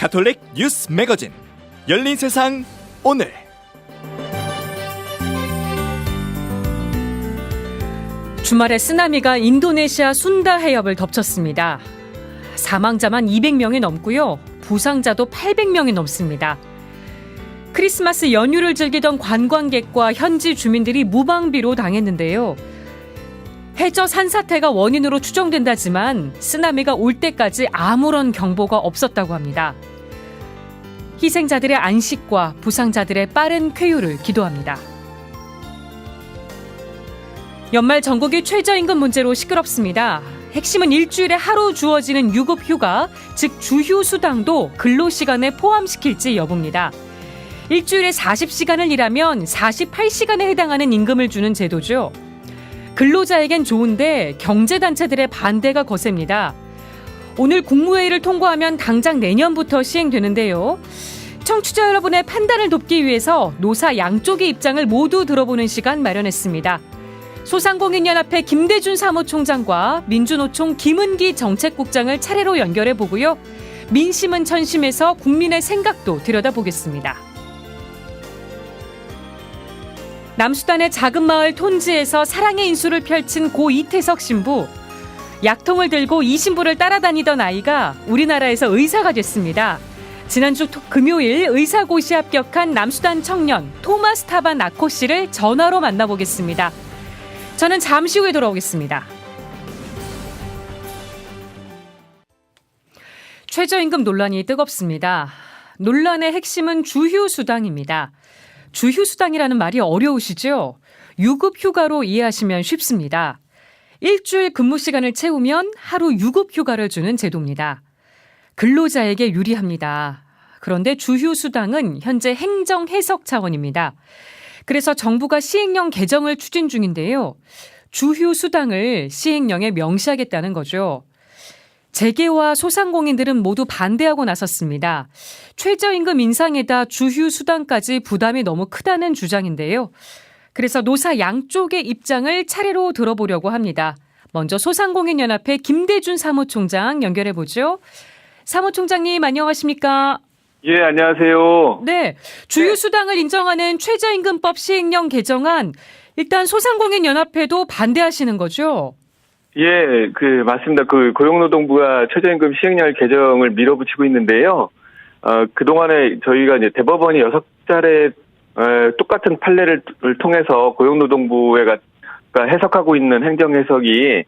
가톨릭 뉴스 매거진 열린 세상 오늘. 주말에 쓰나미가 인도네시아 순다 해협을 덮쳤습니다. 사망자만 200명이 넘고요. 부상자도 800명이 넘습니다. 크리스마스 연휴를 즐기던 관광객과 현지 주민들이 무방비로 당했는데요. 해저 산사태가 원인으로 추정된다지만 쓰나미가 올 때까지 아무런 경보가 없었다고 합니다. 희생자들의 안식과 부상자들의 빠른 쾌유를 기도합니다. 연말 전국이 최저임금 문제로 시끄럽습니다. 핵심은 일주일에 하루 주어지는 유급휴가, 즉 주휴수당도 근로시간에 포함시킬지 여부입니다. 일주일에 40시간을 일하면 48시간에 해당하는 임금을 주는 제도죠. 근로자에겐 좋은데 경제단체들의 반대가 거셉니다. 오늘 국무회의를 통과하면 당장 내년부터 시행되는데요. 청취자 여러분의 판단을 돕기 위해서 노사 양쪽의 입장을 모두 들어보는 시간 마련했습니다. 소상공인연합회 김대준 사무총장과 민주노총 김은기 정책국장을 차례로 연결해보고요. 민심은 천심에서 국민의 생각도 들여다보겠습니다. 남수단의 작은 마을 톤지에서 사랑의 인수를 펼친 고 이태석 신부. 약통을 들고 이 신부를 따라다니던 아이가 우리나라에서 의사가 됐습니다. 지난주 금요일 의사고시에 합격한 남수단 청년 토마스 타반 나코 씨를 전화로 만나보겠습니다. 저는 잠시 후에 돌아오겠습니다. 최저임금 논란이 뜨겁습니다. 논란의 핵심은 주휴수당입니다. 주휴수당이라는 말이 어려우시죠? 유급휴가로 이해하시면 쉽습니다. 일주일 근무 시간을 채우면 하루 유급휴가를 주는 제도입니다. 근로자에게 유리합니다. 그런데 주휴수당은 현재 행정 해석 차원입니다. 그래서 정부가 시행령 개정을 추진 중인데요. 주휴수당을 시행령에 명시하겠다는 거죠. 재계와 소상공인들은 모두 반대하고 나섰습니다. 최저임금 인상에다 주휴수당까지 부담이 너무 크다는 주장인데요. 그래서 노사 양쪽의 입장을 차례로 들어보려고 합니다. 먼저 소상공인연합회 김대준 사무총장 연결해보죠. 사무총장님 안녕하십니까? 예, 안녕하세요. 네, 주휴수당을 인정하는 최저임금법 시행령 개정안, 일단 소상공인연합회도 반대하시는 거죠? 예, 맞습니다. 고용노동부가 최저임금 시행령 개정을 밀어붙이고 있는데요. 그동안에 저희가 이제 대법원이 6차례, 똑같은 판례를 통해서 고용노동부가 해석하고 있는 행정해석이,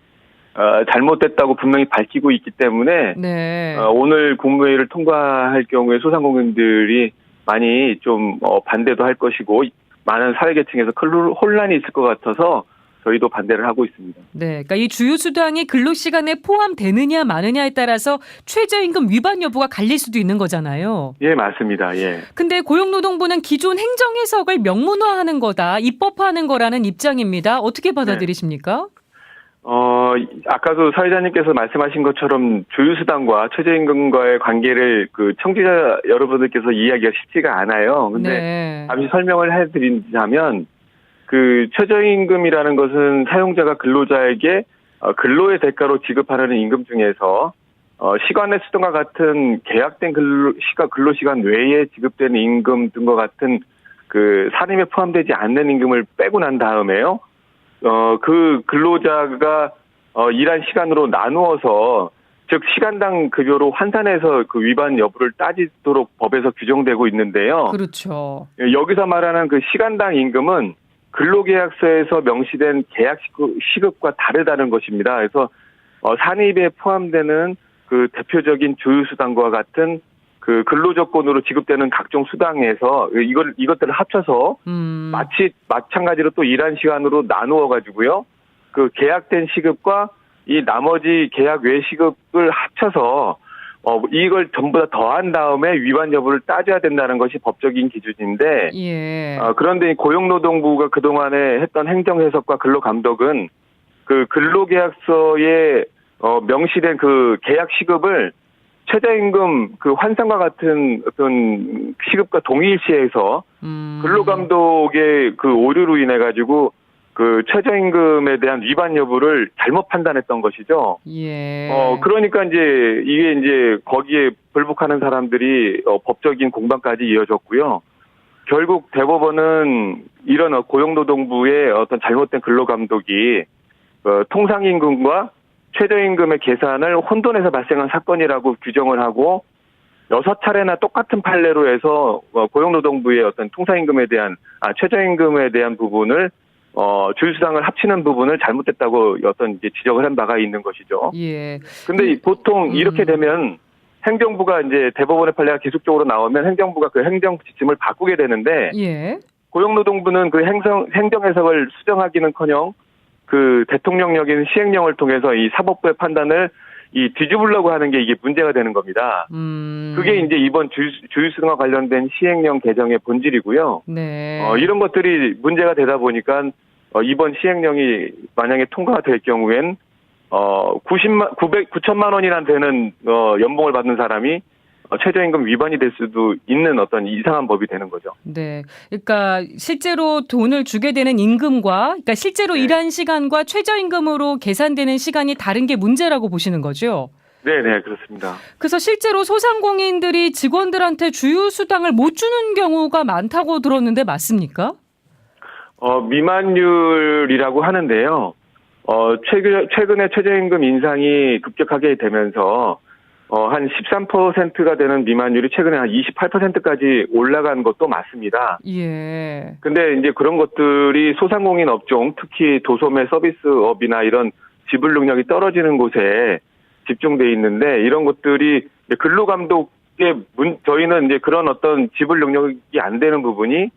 잘못됐다고 분명히 밝히고 있기 때문에, 네. 오늘 국무회의를 통과할 경우에 소상공인들이 많이 좀, 반대도 할 것이고, 많은 사회계층에서 큰 혼란이 있을 것 같아서, 저희도 반대를 하고 있습니다. 네, 그러니까 이 주휴수당이 근로시간에 포함되느냐 마느냐에 따라서 최저임금 위반 여부가 갈릴 수도 있는 거잖아요. 예, 맞습니다. 예. 근데 고용노동부는 기존 행정해석을 명문화하는 거다, 입법화하는 거라는 입장입니다. 어떻게 받아들이십니까? 아까도 사회자님께서 말씀하신 것처럼 주휴수당과 최저임금과의 관계를 청취자 여러분들께서 이해하기가 쉽지가 않아요. 근데 네. 잠시 설명을 해드리자면, 최저임금이라는 것은 사용자가 근로자에게 근로의 대가로 지급하는 임금 중에서 시간의 수당과 같은 계약된 근로시간 외에 지급되는 임금 등과 같은 산임에 포함되지 않는 임금을 빼고 난 다음에요. 근로자가 일한 시간으로 나누어서, 즉 시간당 급여로 환산해서 위반 여부를 따지도록 법에서 규정되고 있는데요. 그렇죠. 여기서 말하는 시간당 임금은 근로계약서에서 명시된 계약 시급과 다르다는 것입니다. 그래서 산입에 포함되는 대표적인 주휴수당과 같은 근로조건으로 지급되는 각종 수당에서 이것들을 합쳐서 마찬가지로 또 일한 시간으로 나누어 가지고요. 계약된 시급과 이 나머지 계약 외 시급을 합쳐서 이걸 전부 다 더한 다음에 위반 여부를 따져야 된다는 것이 법적인 기준인데, 예. 그런데 고용노동부가 그동안에 했던 행정해석과 근로감독은 근로계약서에 명시된 계약 시급을 최저임금 환산과 같은 어떤 시급과 동일시해서 근로감독의 오류로 인해 가지고 그 최저임금에 대한 위반 여부를 잘못 판단했던 것이죠. 예. 그러니까 이게 거기에 불복하는 사람들이 법적인 공방까지 이어졌고요. 결국 대법원은 이런 고용노동부의 어떤 잘못된 근로감독이 통상임금과 최저임금의 계산을 혼돈해서 발생한 사건이라고 규정을 하고 6차례나 똑같은 판례로 해서 고용노동부의 어떤 통상임금에 대한 최저임금에 대한 부분을 주휴수당을 합치는 부분을 잘못됐다고 어떤 이제 지적을 한 바가 있는 것이죠. 예. 근데 보통 이렇게 되면 행정부가 이제 대법원의 판례가 계속적으로 나오면 행정부가 그 행정 지침을 바꾸게 되는데 예. 고용노동부는 그 행정 해석을 수정하기는커녕 그 대통령령인 시행령을 통해서 이 사법부의 판단을 뒤집으려고 하는 게 이게 문제가 되는 겁니다. 그게 이제 이번 주휴수당과 관련된 시행령 개정의 본질이고요. 네. 이런 것들이 문제가 되다 보니까 이번 시행령이 만약에 통과가 될 경우엔 9천만 원이나 되는 연봉을 받는 사람이 최저임금 위반이 될 수도 있는 어떤 이상한 법이 되는 거죠. 네. 그러니까 실제로 돈을 주게 되는 임금과 그러니까 실제로 일한 시간과 최저임금으로 계산되는 시간이 다른 게 문제라고 보시는 거죠? 네, 그렇습니다. 그래서 실제로 소상공인들이 직원들한테 주휴수당을 못 주는 경우가 많다고 들었는데 맞습니까? 미만율이라고 하는데요. 최근에 최저임금 인상이 급격하게 되면서 한 13%가 되는 미만율이 최근에 한 28%까지 올라간 것도 맞습니다. 예. 근데 이제 그런 것들이 소상공인 업종, 특히 도소매 서비스업이나 이런 지불 능력이 떨어지는 곳에 집중돼 있는데 이런 것들이 근로감독의 저희는 이제 그런 어떤 지불 능력이 안 되는 부분이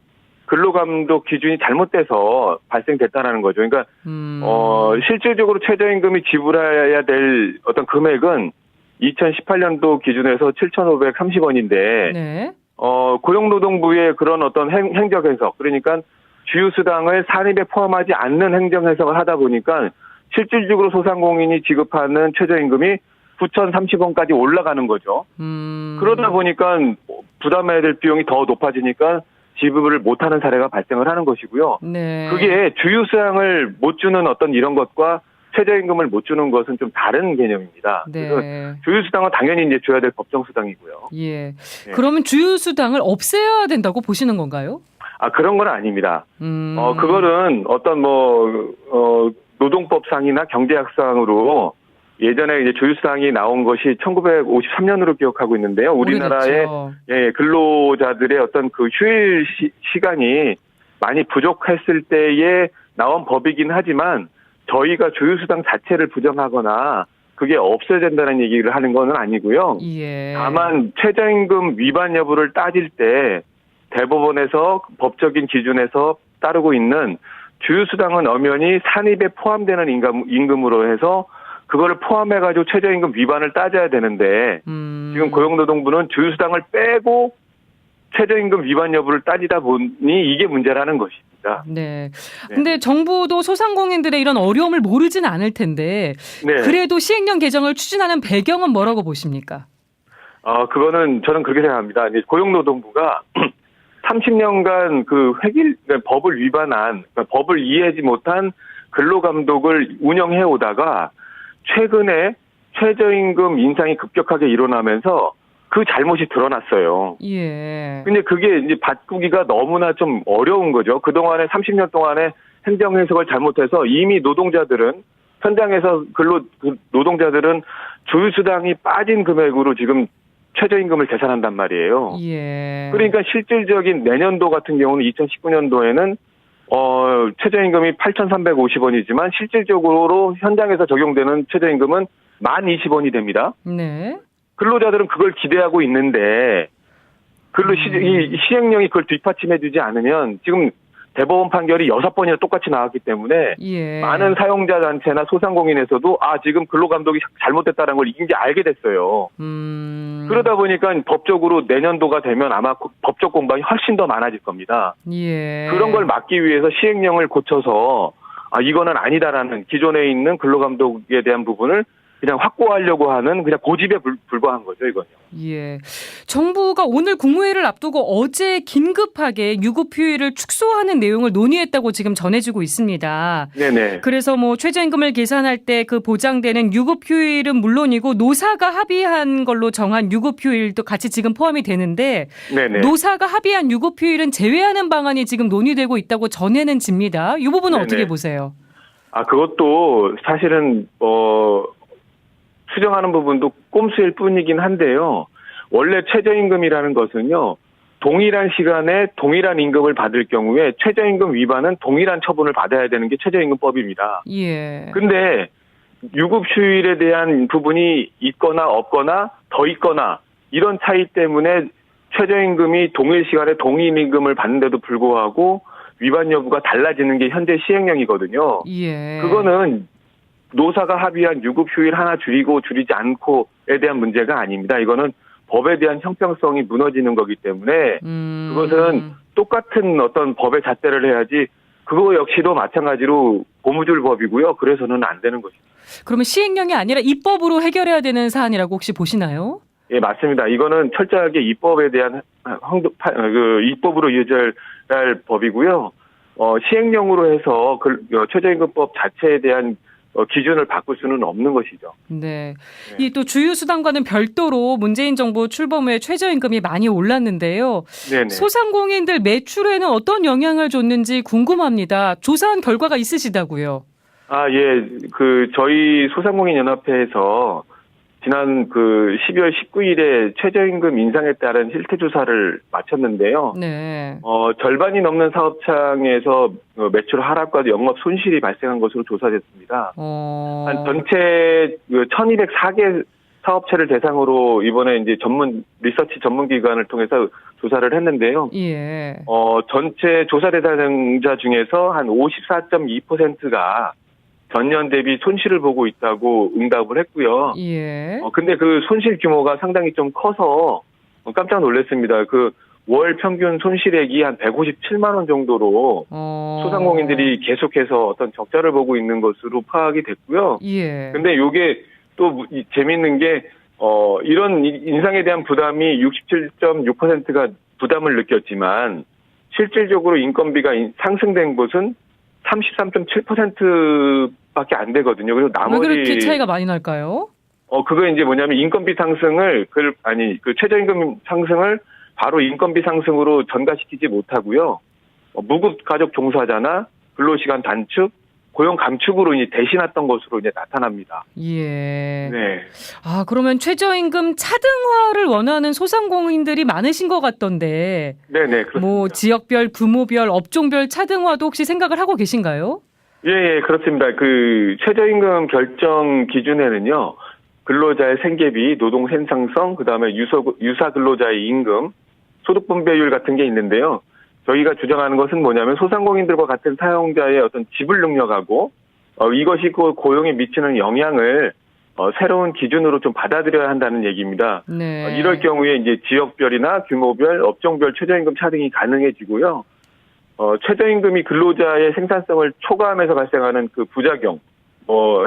근로감독 기준이 잘못돼서 발생됐다라는 거죠. 그러니까 실질적으로 최저임금이 지불해야 될 어떤 금액은 2018년도 기준에서 7,530원인데 네. 고용노동부의 그런 어떤 행정 해석, 그러니까 주휴수당을 산입에 포함하지 않는 행정 해석을 하다 보니까 실질적으로 소상공인이 지급하는 최저임금이 9,030원까지 올라가는 거죠. 그러다 보니까 부담해야 될 비용이 더 높아지니까 지불을 못하는 사례가 발생을 하는 것이고요. 네. 그게 주휴수당을 못 주는 어떤 이런 것과 최저임금을 못 주는 것은 좀 다른 개념입니다. 네. 그래서 주휴수당은 당연히 이제 줘야 될 법정수당이고요. 예. 네. 그러면 주휴수당을 없애야 된다고 보시는 건가요? 그런 건 아닙니다. 그거는 어떤 노동법상이나 경제학상으로 예전에 이제 주휴수당이 나온 것이 1953년으로 기억하고 있는데요. 우리나라의 근로자들의 어떤 그 휴일 시간이 많이 부족했을 때에 나온 법이긴 하지만 저희가 주휴수당 자체를 부정하거나 그게 없어야 된다는 얘기를 하는 건 아니고요. 예. 다만 최저임금 위반 여부를 따질 때 대법원에서 법적인 기준에서 따르고 있는 주휴수당은 엄연히 산입에 포함되는 임금으로 해서 그거를 포함해가지고 최저임금 위반을 따져야 되는데 지금 고용노동부는 주휴수당을 빼고 최저임금 위반 여부를 따지다 보니 이게 문제라는 것입니다. 네. 근데 정부도 소상공인들의 이런 어려움을 모르진 않을 텐데 그래도 시행령 개정을 추진하는 배경은 뭐라고 보십니까? 그거는 저는 그렇게 생각합니다. 고용노동부가 30년간 그 법을 위반한, 그러니까 법을 이해하지 못한 근로감독을 운영해 오다가 최근에 최저임금 인상이 급격하게 일어나면서 그 잘못이 드러났어요. 예. 근데 그게 이제 바꾸기가 너무나 좀 어려운 거죠. 그동안에 30년 동안에 행정 해석을 잘못해서 이미 노동자들은 현장에서 노동자들은 주휴수당이 빠진 금액으로 지금 최저임금을 계산한단 말이에요. 예. 그러니까 실질적인 내년도 같은 경우는 2019년도에는 최저임금이 8,350원이지만 실질적으로 현장에서 적용되는 최저임금은 10,020원이 됩니다. 네. 근로자들은 그걸 기대하고 있는데 이 시행령이 그걸 뒷받침해주지 않으면 지금 대법원 판결이 6번이나 똑같이 나왔기 때문에 많은 사용자 단체나 소상공인에서도 지금 근로감독이 잘못됐다는 걸 이제 알게 됐어요. 그러다 보니까 법적으로 내년도가 되면 아마 법적 공방이 훨씬 더 많아질 겁니다. 예. 그런 걸 막기 위해서 시행령을 고쳐서 이거는 아니다라는 기존에 있는 근로감독에 대한 부분을 그냥 확보하려고 하는 그냥 고집에 불과한 거죠, 이건요. 예. 정부가 오늘 국무회의를 앞두고 어제 긴급하게 유급 휴일을 축소하는 내용을 논의했다고 지금 전해지고 있습니다. 네네. 그래서 뭐 최저임금을 계산할 때 그 보장되는 유급 휴일은 물론이고 노사가 합의한 걸로 정한 유급 휴일도 같이 지금 포함이 되는데 네네. 노사가 합의한 유급 휴일은 제외하는 방안이 지금 논의되고 있다고 전해는 집니다. 이 부분은 네네. 어떻게 보세요? 그것도 사실은 수정하는 부분도 꼼수일 뿐이긴 한데요. 원래 최저임금이라는 것은요, 동일한 시간에 동일한 임금을 받을 경우에 최저임금 위반은 동일한 처분을 받아야 되는 게 최저임금법입니다. 예. 근데 유급 휴일에 대한 부분이 있거나 없거나 더 있거나 이런 차이 때문에 최저임금이 동일 시간에 동일 임금을 받는데도 불구하고 위반 여부가 달라지는 게 현재 시행령이거든요. 예. 그거는 노사가 합의한 유급 휴일 하나 줄이고 줄이지 않고에 대한 문제가 아닙니다. 이거는 법에 대한 형평성이 무너지는 거기 때문에 그것은 똑같은 어떤 법의 잣대를 해야지 그거 역시도 마찬가지로 고무줄 법이고요. 그래서는 안 되는 것입니다. 그러면 시행령이 아니라 입법으로 해결해야 되는 사안이라고 혹시 보시나요? 예, 맞습니다. 이거는 철저하게 입법에 대한 입법으로 이어져야 할 법이고요. 시행령으로 해서 최저임금법 자체에 대한 기준을 바꿀 수는 없는 것이죠. 네. 이 또 주유수당과는 별도로 문재인 정부 출범 후에 최저임금이 많이 올랐는데요. 네네. 소상공인들 매출에는 어떤 영향을 줬는지 궁금합니다. 조사한 결과가 있으시다고요? 예. 저희 소상공인 연합회에서 지난 12월 19일에 최저임금 인상에 따른 실태조사를 마쳤는데요. 네. 절반이 넘는 사업장에서 매출 하락과 영업 손실이 발생한 것으로 조사됐습니다. 한 전체 1,204개 사업체를 대상으로 이번에 이제 리서치 전문기관을 통해서 조사를 했는데요. 예. 전체 조사 대상자 중에서 한 54.2%가 전년 대비 손실을 보고 있다고 응답을 했고요. 예. 근데 그 손실 규모가 상당히 좀 커서 깜짝 놀랐습니다. 월 평균 손실액이 한 157만 원 정도로 소상공인들이 계속해서 어떤 적자를 보고 있는 것으로 파악이 됐고요. 예. 근데 요게 또 재밌는 게 이런 인상에 대한 부담이 67.6%가 부담을 느꼈지만 실질적으로 인건비가 상승된 곳은 33.7%밖에 안 되거든요. 그래서 나머지 왜 그렇게 차이가 많이 날까요? 그거 이제 뭐냐면 인건비 상승을 최저임금 상승을 바로 인건비 상승으로 전가시키지 못하고요. 무급 가족 종사자나 근로시간 단축, 고용 감축으로 이제 대신했던 것으로 이제 나타납니다. 예. 네. 그러면 최저임금 차등화를 원하는 소상공인들이 많으신 것 같던데. 네네, 그렇습니다. 뭐 지역별, 규모별, 업종별 차등화도 혹시 생각을 하고 계신가요? 예, 그렇습니다. 최저임금 결정 기준에는요, 근로자의 생계비, 노동 생산성, 그다음에 유사 근로자의 임금, 소득 분배율 같은 게 있는데요. 저희가 주장하는 것은 뭐냐면 소상공인들과 같은 사용자의 어떤 지불 능력하고 이것이 고용에 미치는 영향을 새로운 기준으로 좀 받아들여야 한다는 얘기입니다. 네. 이럴 경우에 이제 지역별이나 규모별, 업종별 최저임금 차등이 가능해지고요. 최저임금이 근로자의 생산성을 초과하면서 발생하는 그 부작용,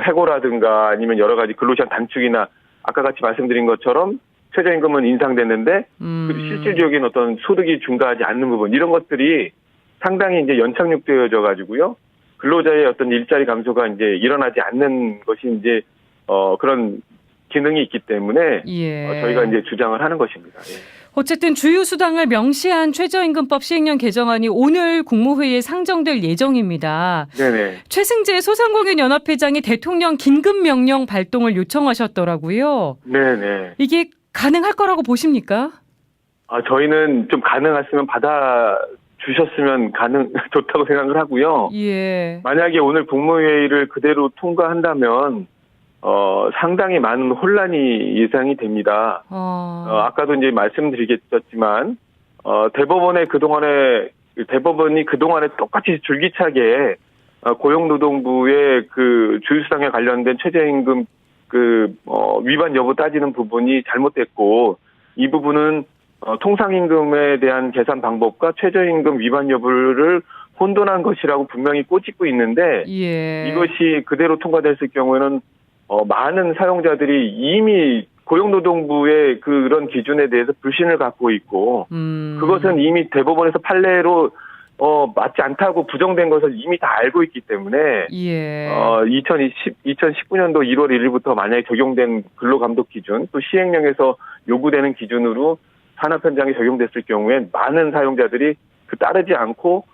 해고라든가 아니면 여러 가지 근로시간 단축이나 아까 같이 말씀드린 것처럼 최저임금은 인상됐는데 실질적인 어떤 소득이 증가하지 않는 부분 이런 것들이 상당히 이제 연착륙되어져 가지고요 근로자의 어떤 일자리 감소가 이제 일어나지 않는 것이 이제 그런 기능이 있기 때문에 예. 저희가 이제 주장을 하는 것입니다. 예. 어쨌든 주유수당을 명시한 최저임금법 시행령 개정안이 오늘 국무회의에 상정될 예정입니다. 네네. 최승재 소상공인 연합회장이 대통령 긴급명령 발동을 요청하셨더라고요. 네네. 이게 가능할 거라고 보십니까? 저희는 좀 가능했으면 주셨으면 좋다고 생각을 하고요. 예. 만약에 오늘 국무회의를 그대로 통과한다면 상당히 많은 혼란이 예상이 됩니다. 아까도 이제 말씀드리겠지만 대법원이 그동안에 똑같이 줄기차게 고용노동부의 주유수당에 관련된 최저임금 위반 여부 따지는 부분이 잘못됐고 이 부분은 통상임금에 대한 계산 방법과 최저임금 위반 여부를 혼돈한 것이라고 분명히 꼬집고 있는데 예. 이것이 그대로 통과됐을 경우에는 많은 사용자들이 이미 고용노동부의 그런 기준에 대해서 불신을 갖고 있고 그것은 이미 대법원에서 판례로 맞지 않다고 부정된 것을 이미 다 알고 있기 때문에 2019년도 1월 1일부터 만약에 적용된 근로감독 기준 또 시행령에서 요구되는 기준으로 산업 현장에 적용됐을 경우엔 많은 사용자들이 따르지 않고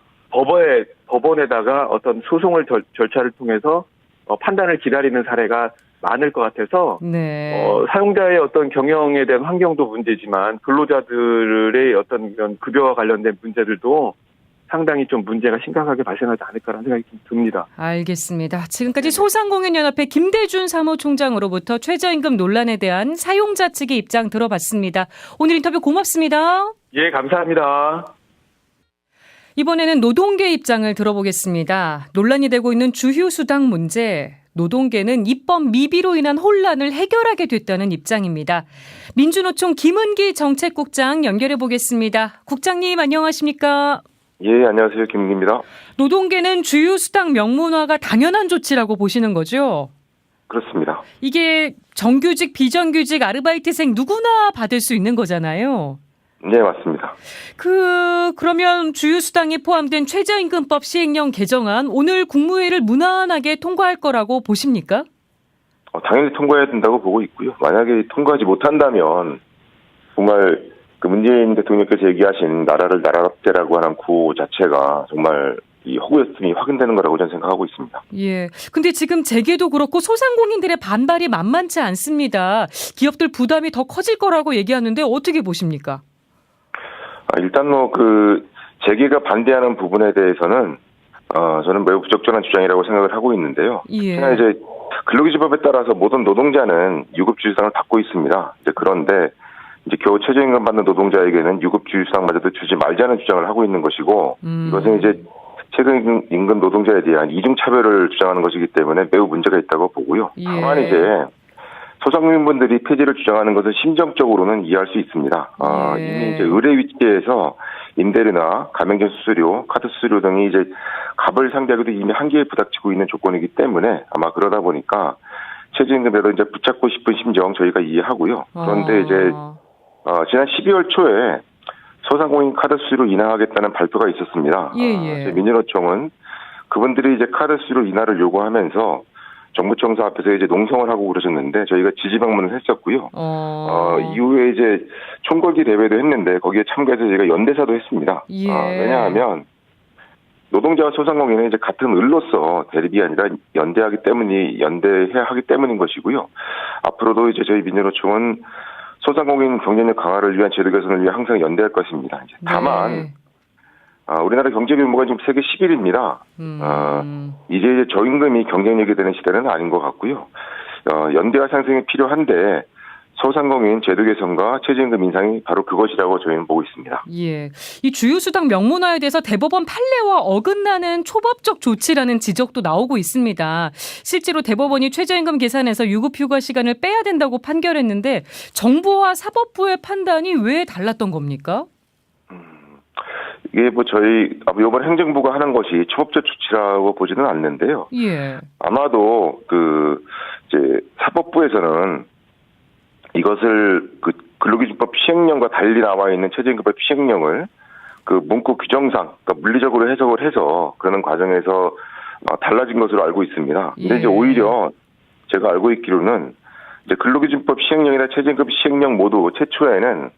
법원에다가 어떤 소송을 절차를 통해서 판단을 기다리는 사례가 많을 것 같아서 사용자의 어떤 경영에 대한 환경도 문제지만 근로자들의 어떤 이런 급여와 관련된 문제들도 상당히 좀 문제가 심각하게 발생하지 않을까라는 생각이 좀 듭니다. 알겠습니다. 지금까지 소상공인연합회 김대준 사무총장으로부터 최저임금 논란에 대한 사용자 측의 입장 들어봤습니다. 오늘 인터뷰 고맙습니다. 예, 감사합니다. 이번에는 노동계 입장을 들어보겠습니다. 논란이 되고 있는 주휴수당 문제. 노동계는 입법 미비로 인한 혼란을 해결하게 됐다는 입장입니다. 민주노총 김은기 정책국장 연결해 보겠습니다. 국장님 안녕하십니까? 예, 안녕하세요. 김은기입니다. 노동계는 주휴수당 명문화가 당연한 조치라고 보시는 거죠? 그렇습니다. 이게 정규직, 비정규직, 아르바이트생 누구나 받을 수 있는 거잖아요. 네, 맞습니다. 그러면 주휴수당이 포함된 최저임금법 시행령 개정안 오늘 국무회의를 무난하게 통과할 거라고 보십니까? 당연히 통과해야 된다고 보고 있고요. 만약에 통과하지 못한다면 정말 문재인 대통령께서 얘기하신 나라를 나라답게라고 하는 구호 자체가 정말 이 허구였음이 확인되는 거라고 저는 생각하고 있습니다. 예. 근데 지금 재계도 그렇고 소상공인들의 반발이 만만치 않습니다. 기업들 부담이 더 커질 거라고 얘기하는데 어떻게 보십니까? 일단 재계가 반대하는 부분에 대해서는 저는 매우 부적절한 주장이라고 생각을 하고 있는데요. 특히나 이제 근로기준법에 따라서 모든 노동자는 유급주휴수당을 받고 있습니다. 그런데 이제 겨우 최저임금 받는 노동자에게는 유급주휴수당마저도 주지 말자는 주장을 하고 있는 것이고 이것은 이제 최저임금 노동자에 대한 이중차별을 주장하는 것이기 때문에 매우 문제가 있다고 보고요. 다만 이제 소상공인분들이 폐지를 주장하는 것은 심정적으로는 이해할 수 있습니다. 이미 이제 의뢰 위치에서 임대료나 가맹점 수수료, 카드 수수료 등이 이제 갑을 상대하기도 이미 한계에 부닥치고 있는 조건이기 때문에 아마 그러다 보니까 최저임금에도 이제 붙잡고 싶은 심정 저희가 이해하고요. 그런데 이제 지난 12월 초에 소상공인 카드 수수료 인하하겠다는 발표가 있었습니다. 민주노총은 그분들이 이제 카드 수수료 인하를 요구하면서 정부 청사 앞에서 이제 농성을 하고 그러셨는데 저희가 지지 방문을 했었고요. 이후에 이제 총궐기 대회도 했는데 거기에 참가해서 저희가 연대사도 했습니다. 왜냐하면 노동자와 소상공인은 이제 같은 을로서 대립이 아니라 연대해야 하기 때문인 것이고요. 앞으로도 이제 저희 민주노총은 소상공인 경쟁력 강화를 위한 제도 개선을 위해 항상 연대할 것입니다. 다만 우리나라 경제 규모가 지금 세계 10위입니다. 이제 저임금이 경쟁력이 되는 시대는 아닌 것 같고요. 연대와 상생이 필요한데 소상공인 제도 개선과 최저임금 인상이 바로 그것이라고 저희는 보고 있습니다. 예, 이 주휴수당 명문화에 대해서 대법원 판례와 어긋나는 초법적 조치라는 지적도 나오고 있습니다. 실제로 대법원이 최저임금 계산에서 유급휴가 시간을 빼야 된다고 판결했는데 정부와 사법부의 판단이 왜 달랐던 겁니까? 이게 저희 이번 행정부가 하는 것이 초법적 조치라고 보지는 않는데요. 아마도 이제 사법부에서는 이것을 근로기준법 시행령과 달리 나와 있는 최저임금법 시행령을 문구 규정상 그러니까 물리적으로 해석을 해서 그러는 과정에서 달라진 것으로 알고 있습니다. 근데 이제 오히려 제가 알고 있기로는 이제 근로기준법 시행령이나 최저임금 시행령 모두 최초에는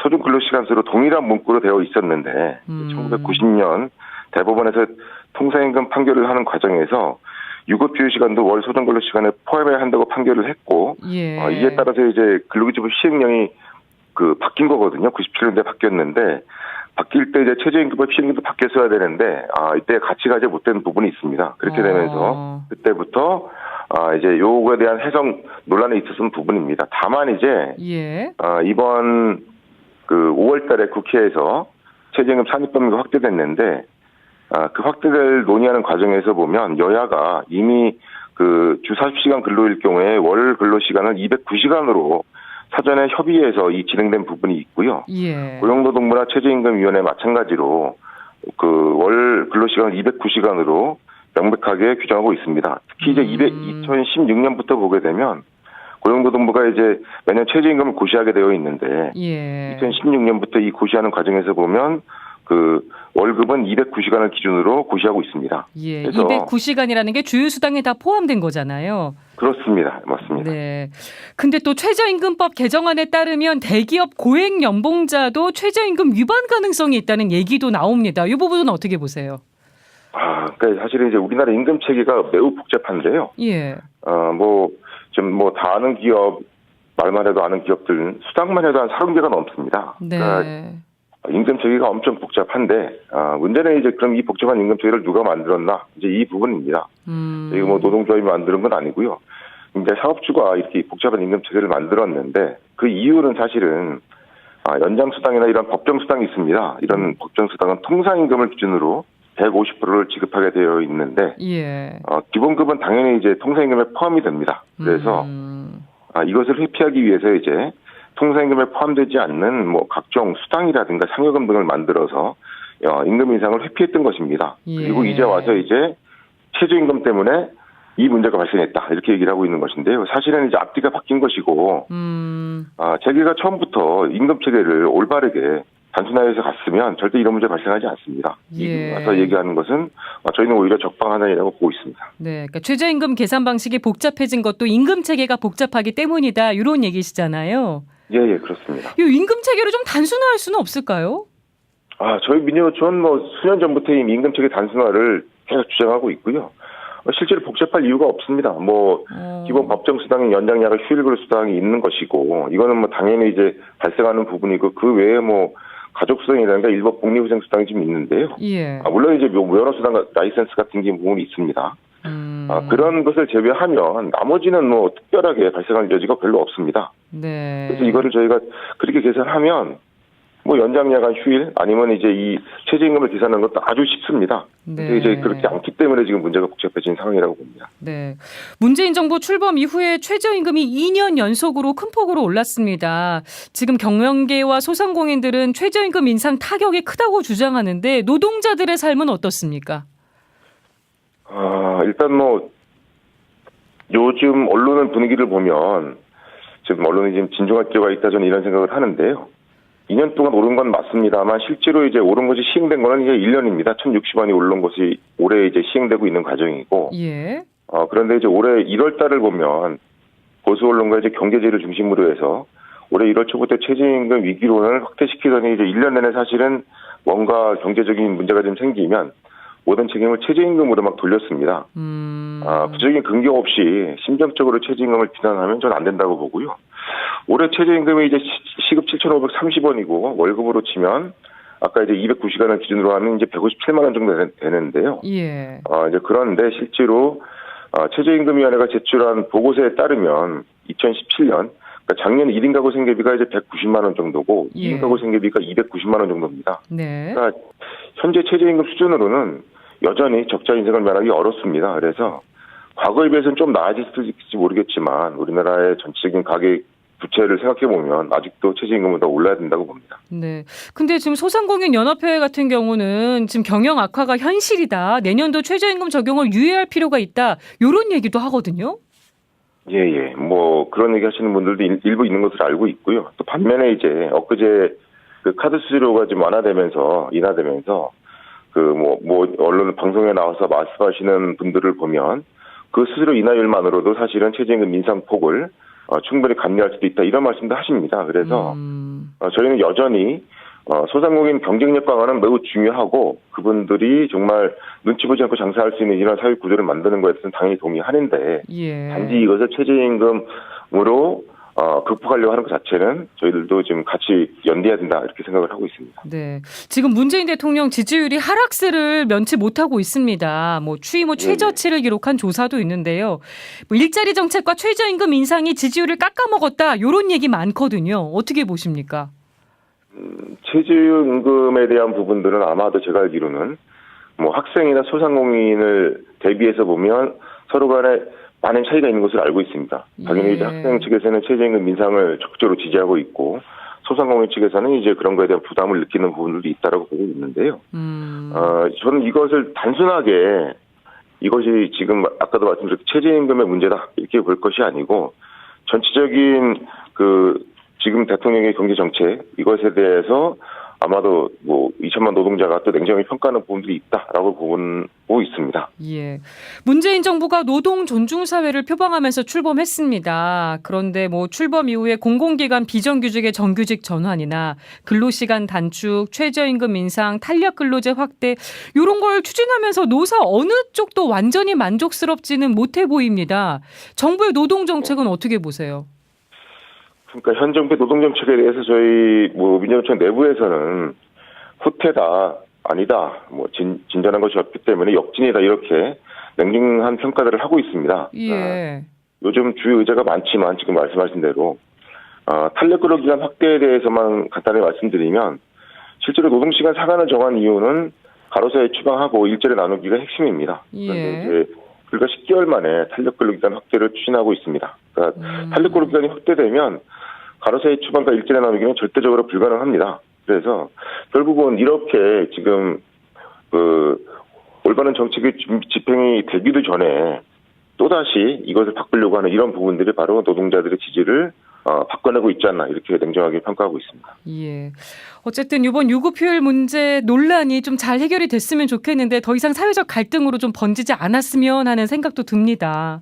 소중 근로시간수로 동일한 문구로 되어 있었는데 1990년 대법원에서 통상임금 판결을 하는 과정에서 유급휴휴시간도 월 소중 근로시간에 포함해야 한다고 판결을 했고 이에 따라서 이제 근로기준법 시행령이 바뀐 거거든요. 97년도에 바뀌었는데 바뀔 때 이제 최저임금법 시행령도 바뀌었어야 되는데 이때 같이 가지 못된 부분이 있습니다. 그렇게 되면서 그때부터 이제 요거에 대한 해석 논란이 있었던 부분입니다. 다만 이제 이번 5월달에 국회에서 최저임금 산입범위가 확대됐는데 그 확대를 논의하는 과정에서 보면 여야가 이미 주 40시간 근로일 경우에 월 근로시간을 209시간으로 사전에 협의해서 진행된 부분이 있고요. 고용노동부나 최저임금위원회 마찬가지로 월 근로시간을 209시간으로 명백하게 규정하고 있습니다. 특히 이제 2016년부터 보게 되면 고용노동부가 이제 매년 최저임금을 고시하게 되어 있는데 2016년부터 이 고시하는 과정에서 보면 그 월급은 209시간을 기준으로 고시하고 있습니다. 예, 209시간이라는 게 주휴수당에 다 포함된 거잖아요. 그렇습니다. 맞습니다. 네. 근데 또 최저임금법 개정안에 따르면 대기업 고액 연봉자도 최저임금 위반 가능성이 있다는 얘기도 나옵니다. 이 부분은 어떻게 보세요? 그러니까 사실은 이제 우리나라 임금 체계가 매우 복잡한데요. 예. 다 아는 기업, 말만 해도 아는 기업들은 수당만 해도 한 30개가 넘습니다. 네. 그러니까 임금 체계가 엄청 복잡한데, 문제는 이제 그럼 이 복잡한 임금 체계를 누가 만들었나? 이제 이 부분입니다. 이거 뭐 노동조합이 만드는 건 아니고요. 이제 사업주가 이렇게 복잡한 임금 체계를 만들었는데, 그 이유는 사실은, 연장수당이나 이런 법정수당이 있습니다. 이런 법정수당은 통상임금을 기준으로 150%를 지급하게 되어 있는데, 기본급은 당연히 이제 통상임금에 포함이 됩니다. 그래서, 이것을 회피하기 위해서 이제, 통상임금에 포함되지 않는 뭐 각종 수당이라든가 상여금 등을 만들어서 임금 인상을 회피했던 것입니다. 그리고 이제 와서 이제 최저임금 때문에 이 문제가 발생했다 이렇게 얘기를 하고 있는 것인데요. 사실은 이제 앞뒤가 바뀐 것이고 체계가 처음부터 임금 체계를 올바르게 단순화해서 갔으면 절대 이런 문제 발생하지 않습니다. 와서 얘기하는 것은 저희는 오히려 적방하다이라고 보고 있습니다. 네, 그러니까 최저임금 계산 방식이 복잡해진 것도 임금 체계가 복잡하기 때문이다 이런 얘기시잖아요. 예, 그렇습니다. 이 임금 체계를 좀 단순화할 수는 없을까요? 저희 민주노총은 수년 전부터 이 임금 체계 단순화를 계속 주장하고 있고요. 실제로 복잡할 이유가 없습니다. 기본 법정 수당인 연장 야간 휴일근 수당이 있는 것이고, 이거는 당연히 이제 발생하는 부분이고, 그 외에 가족 수당이라든가 일부 복리후생 수당이 좀 있는데요. 물론 이제 면허 수당 라이센스 같은 게 부분이 있습니다. 그런 것을 제외하면 나머지는 특별하게 발생할 여지가 별로 없습니다. 네. 그래서 이거를 저희가 그렇게 계산하면 연장 야간 휴일 아니면 이제 이 최저임금을 계산하는 것도 아주 쉽습니다. 근데 이제 그렇지 않기 때문에 지금 문제가 복잡해진 상황이라고 봅니다. 네. 문재인 정부 출범 이후에 최저임금이 2년 연속으로 큰 폭으로 올랐습니다. 지금 경영계와 소상공인들은 최저임금 인상 타격이 크다고 주장하는데 노동자들의 삶은 어떻습니까? 일단 요즘 언론의 분위기를 보면 지금 언론이 지금 진중할 필요가 있다 저는 이런 생각을 하는데요. 2년 동안 오른 건 맞습니다만 실제로 이제 오른 것이 시행된 거는 이제 1년입니다. 1,060원이 오른 것이 올해 이제 시행되고 있는 과정이고. 그런데 이제 올해 1월 달을 보면 보수 언론과 이제 경제지를 중심으로 해서 올해 1월 초부터 최저임금 위기론을 확대시키더니 이제 1년 내내 사실은 뭔가 경제적인 문제가 좀 생기면 모든 책임을 최저임금으로 막 돌렸습니다. 구체적인 근거 없이 심정적으로 최저임금을 비난하면 저는 안 된다고 보고요. 올해 최저임금이 이제 시급 7,530원이고 월급으로 치면 아까 이제 209시간을 기준으로 하면 이제 157만 원 정도 되는데요. 이제 그런데 실제로 최저임금위원회가 제출한 보고서에 따르면 2017년 그러니까 작년 1인 가구 생계비가 이제 190만 원 정도고 2인 가구 생계비가 290만 원 정도입니다. 그러니까 현재 최저임금 수준으로는 여전히 적자 인생을 면하기 어렵습니다. 그래서 과거에 비해서는 좀 나아질지 모르겠지만 우리나라의 전체적인 가계 부채를 생각해보면 아직도 최저임금은 더 올라야 된다고 봅니다. 네. 근데 지금 소상공인 연합회 같은 경우는 지금 경영 악화가 현실이다. 내년도 최저임금 적용을 유예할 필요가 있다. 이런 얘기도 하거든요. 그런 얘기 하시는 분들도 일부 있는 것으로 알고 있고요. 또 반면에 이제 엊그제 그 카드 수수료가 좀 인하되면서 언론 방송에 나와서 말씀하시는 분들을 보면 그 수수료 인하율만으로도 사실은 최저임금 인상폭을 충분히 감내할 수도 있다 이런 말씀도 하십니다. 그래서 저희는 여전히 소상공인 경쟁력 강화는 매우 중요하고 그분들이 정말 눈치 보지 않고 장사할 수 있는 이런 사회 구조를 만드는 것에 대해서는 당연히 동의하는데 단지 이것을 최저임금으로 극복하려고 하는 것 자체는 저희들도 지금 같이 연대해야 된다 이렇게 생각을 하고 있습니다. 네, 지금 문재인 대통령 지지율이 하락세를 면치 못하고 있습니다. 취임 후 최저치를 기록한 조사도 있는데요. 일자리 정책과 최저임금 인상이 지지율을 깎아먹었다 이런 얘기 많거든요. 어떻게 보십니까? 최저임금에 대한 부분들은 아마도 제가 알기로는 학생이나 소상공인을 대비해서 보면 서로 간에 많은 차이가 있는 것으로 알고 있습니다. 당연히 이제 학생 측에서는 최저임금 인상을 적극적으로 지지하고 있고 소상공인 측에서는 이제 그런 거에 대한 부담을 느끼는 부분들도 있다라고 보고 있는데요. 저는 이것을 단순하게 이것이 지금 아까도 말씀드렸듯이 최저임금의 문제다 이렇게 볼 것이 아니고 전체적인 지금 대통령의 경제 정책 이것에 대해서 아마도 2천만 노동자가 또 냉정히 평가하는 부분들이 있다라고 보고 있습니다. 예. 문재인 정부가 노동 존중 사회를 표방하면서 출범했습니다. 그런데 출범 이후에 공공기관 비정규직의 정규직 전환이나 근로시간 단축, 최저임금 인상, 탄력 근로제 확대 이런 걸 추진하면서 노사 어느 쪽도 완전히 만족스럽지는 못해 보입니다. 정부의 노동 정책은 어떻게 보세요? 그러니까 현 정부의 노동 정책에 대해서 저희 민주노총 내부에서는 후퇴다, 아니다, 진전한 것이 없기 때문에 역진이다 이렇게 냉정한 평가들을 하고 있습니다. 예. 요즘 주요 의제가 많지만 지금 말씀하신 대로 탄력 근로 기간 확대에 대해서만 간단히 말씀드리면 실제로 노동 시간 상한을 정한 이유는 가로세에 추방하고 일제를 나누기가 핵심입니다. 그런데 이제 불과 10개월 만에 탄력 근로 기간 확대를 추진하고 있습니다. 그러니까 탄력 근로 기간이 확대되면 가로세의 추방과 일제를 나누기는 절대적으로 불가능합니다. 그래서 결국은 이렇게 지금 올바른 정책이 집행이 되기도 전에 또다시 이것을 바꾸려고 하는 이런 부분들이 바로 노동자들의 지지를 바꿔내고 있지 않나 이렇게 냉정하게 평가하고 있습니다. 예. 어쨌든 이번 유급휴일 문제 논란이 좀 잘 해결이 됐으면 좋겠는데 더 이상 사회적 갈등으로 좀 번지지 않았으면 하는 생각도 듭니다.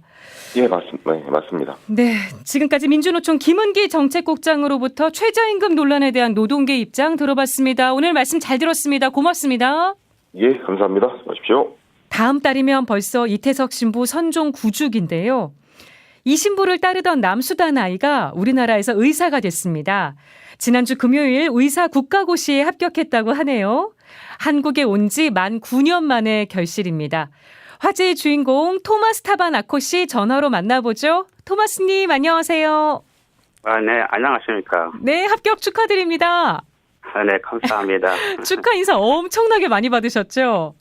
예, 맞습니다. 네, 지금까지 민주노총 김은기 정책국장으로부터 최저임금 논란에 대한 노동계 입장 들어봤습니다. 오늘 말씀 잘 들었습니다. 고맙습니다. 예, 감사합니다. 수고하십시오. 다음 달이면 벌써 이태석 신부 선종 9주기인데요. 이 신부를 따르던 남수단 아이가 우리나라에서 의사가 됐습니다. 지난주 금요일 의사 국가고시에 합격했다고 하네요. 한국에 온 지 만 9년 만의 결실입니다. 화제의 주인공 토마스 타바나코 씨 전화로 만나보죠. 토마스님 안녕하세요. 네, 안녕하십니까. 네, 합격 축하드립니다. 네, 감사합니다. 축하 인사 엄청나게 많이 받으셨죠?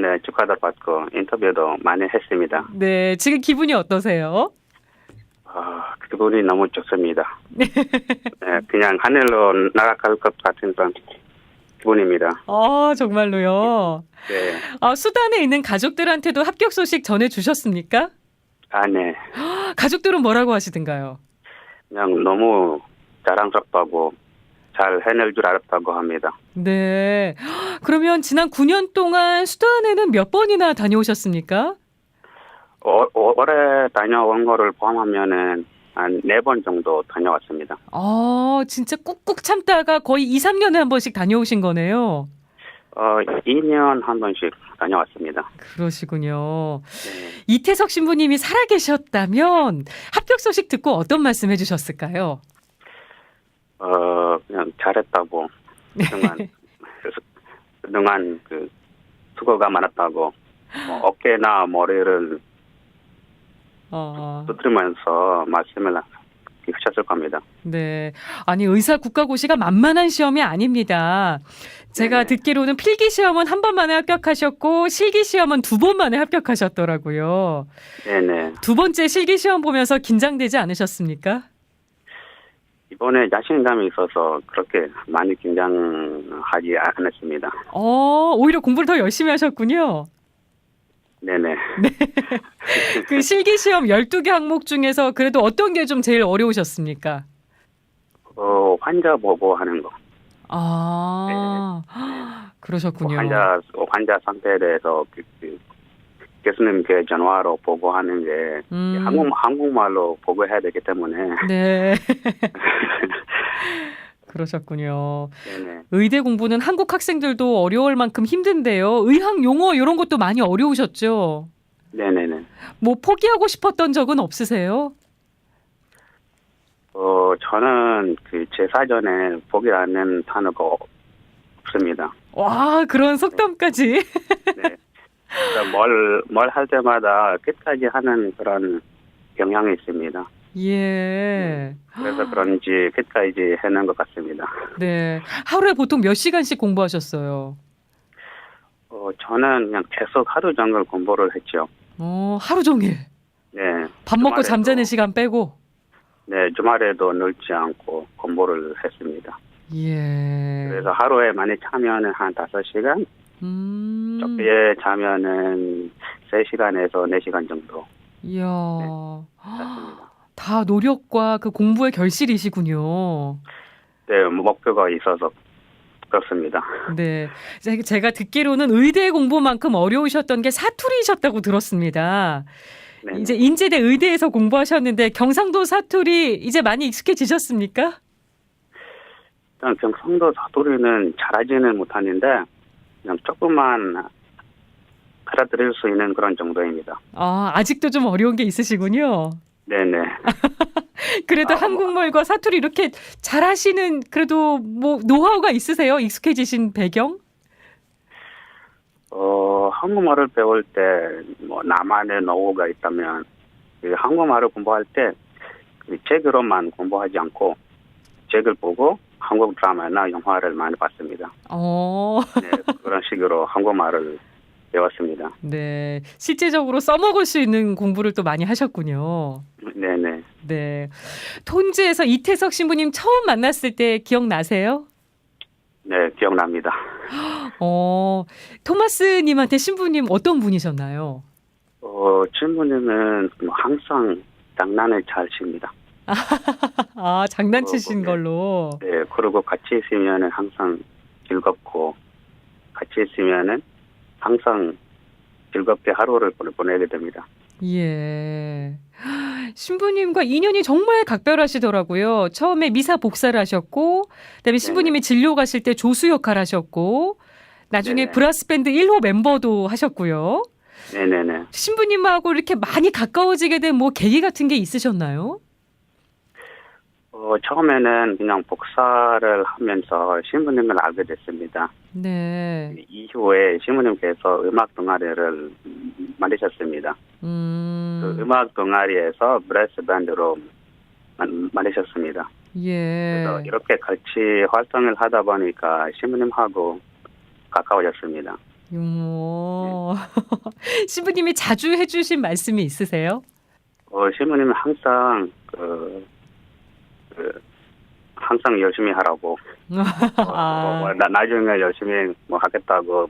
네, 축하도 받고 인터뷰도 많이 했습니다. 네, 지금 기분이 어떠세요? 기분이 너무 좋습니다. 네, 그냥 하늘로 날아갈 것 같은 그런 기분입니다. 정말로요? 네. 수단에 있는 가족들한테도 합격 소식 전해주셨습니까? 네. 가족들은 뭐라고 하시던가요? 그냥 너무 자랑스럽다고 잘 해낼 줄 알았다고 합니다. 네. 그러면 지난 9년 동안 수단에는 몇 번이나 다녀오셨습니까? 올해 다녀온 거를 포함하면은 한 4번 정도 다녀왔습니다. 진짜 꾹꾹 참다가 거의 2, 3년에 한 번씩 다녀오신 거네요. 2년 한 번씩 다녀왔습니다. 그러시군요. 네. 이태석 신부님이 살아계셨다면 합격 소식 듣고 어떤 말씀 해주셨을까요? 그냥 잘했다고. 그동안 수고가 많았다고. 어깨나 머리를 두드리면서 말씀을 하셨을 겁니다. 네. 아니, 의사 국가고시가 만만한 시험이 아닙니다. 제가 듣기로는 필기 시험은 한 번 만에 합격하셨고 실기 시험은 2번 만에 합격하셨더라고요. 네네. 두 번째 실기 시험 보면서 긴장되지 않으셨습니까? 이번에 자신감이 있어서 그렇게 많이 긴장하지 않았습니다. 오히려 공부를 더 열심히 하셨군요. 네네. 네. 그 실기 시험 12개 항목 중에서 그래도 어떤 게 좀 제일 어려우셨습니까? 환자 보고하는 거. 그러셨군요. 환자 상태에 대해서 교수님께 전화로 보고하는 게 한국말로 보고해야 되기 때문에. 네. 그러셨군요. 네네. 의대 공부는 한국 학생들도 어려울 만큼 힘든데요. 의학 용어 이런 것도 많이 어려우셨죠? 네네네. 포기하고 싶었던 적은 없으세요? 저는 제 사전에 포기하는 단어가 없습니다. 와, 그런 속담까지. 네. 그러니까 뭘 할 때마다 끝까지 하는 그런 경향이 있습니다. 예. 그래서 그런지 끝까지 해낸 것 같습니다. 네. 하루에 보통 몇 시간씩 공부하셨어요? 저는 그냥 계속 하루 종일 공부를 했죠. 하루 종일? 네. 밥 먹고 잠자는 시간 빼고? 네, 주말에도 늘지 않고 공부를 했습니다. 예. 그래서 하루에 많이 자면은 한 5시간? 적게 자면은 3시간에서 4시간 정도 이야. 잤습니다. 다 노력과 그 공부의 결실이시군요. 네, 목표가 있어서 그렇습니다. 네. 제가 듣기로는 의대 공부만큼 어려우셨던 게 사투리이셨다고 들었습니다. 네. 이제 인제대 의대에서 공부하셨는데 경상도 사투리 이제 많이 익숙해지셨습니까? 일단 경상도 사투리는 잘하지는 못하는데 그냥 조금만 알아들을 수 있는 그런 정도입니다. 아, 아직도 좀 어려운 게 있으시군요. 네네. 그래도 한국말과 사투리 이렇게 잘하시는 그래도 뭐 노하우가 있으세요? 익숙해지신 배경? 한국말을 배울 때 뭐 나만의 노하우가 있다면 그 한국말을 공부할 때 그 책으로만 공부하지 않고 책을 보고 한국 드라마나 영화를 많이 봤습니다. 네, 그런 식으로 한국말을 배웠습니다. 네. 실제적으로 써먹을 수 있는 공부를 또 많이 하셨군요. 네네. 네. 톤즈에서 이태석 신부님 처음 만났을 때 기억나세요? 네, 기억납니다. 토마스님한테 신부님 어떤 분이셨나요? 친구님은 항상 장난을 잘 칩니다. 아, 장난치신 네. 걸로. 네, 그리고 같이 있으면은 항상 즐겁고 같이 있으면은 항상 즐겁게 하루를 보내게 됩니다. 예. 신부님과 인연이 정말 각별하시더라고요. 처음에 미사 복사를 하셨고, 그다음에 신부님이 진료 가실 때 조수 역할 하셨고, 나중에 네네. 브라스 밴드 1호 멤버도 하셨고요. 네네네. 신부님하고 이렇게 많이 가까워지게 된 뭐 계기 같은 게 있으셨나요? 처음에는 그냥 복사를 하면서 신부님을 알게 됐습니다. 네. 이후에 신부님께서 음악 동아리를 만드셨습니다. 그 음악 동아리에서 브레스 밴드로 만드셨습니다. 예. 그래서 이렇게 같이 활동을 하다 보니까 신부님하고 가까워졌습니다. 신부님이 자주 해주신 말씀이 있으세요? 신부님은 항상 항상 열심히 하라고 나중에 열심히 뭐 하겠다고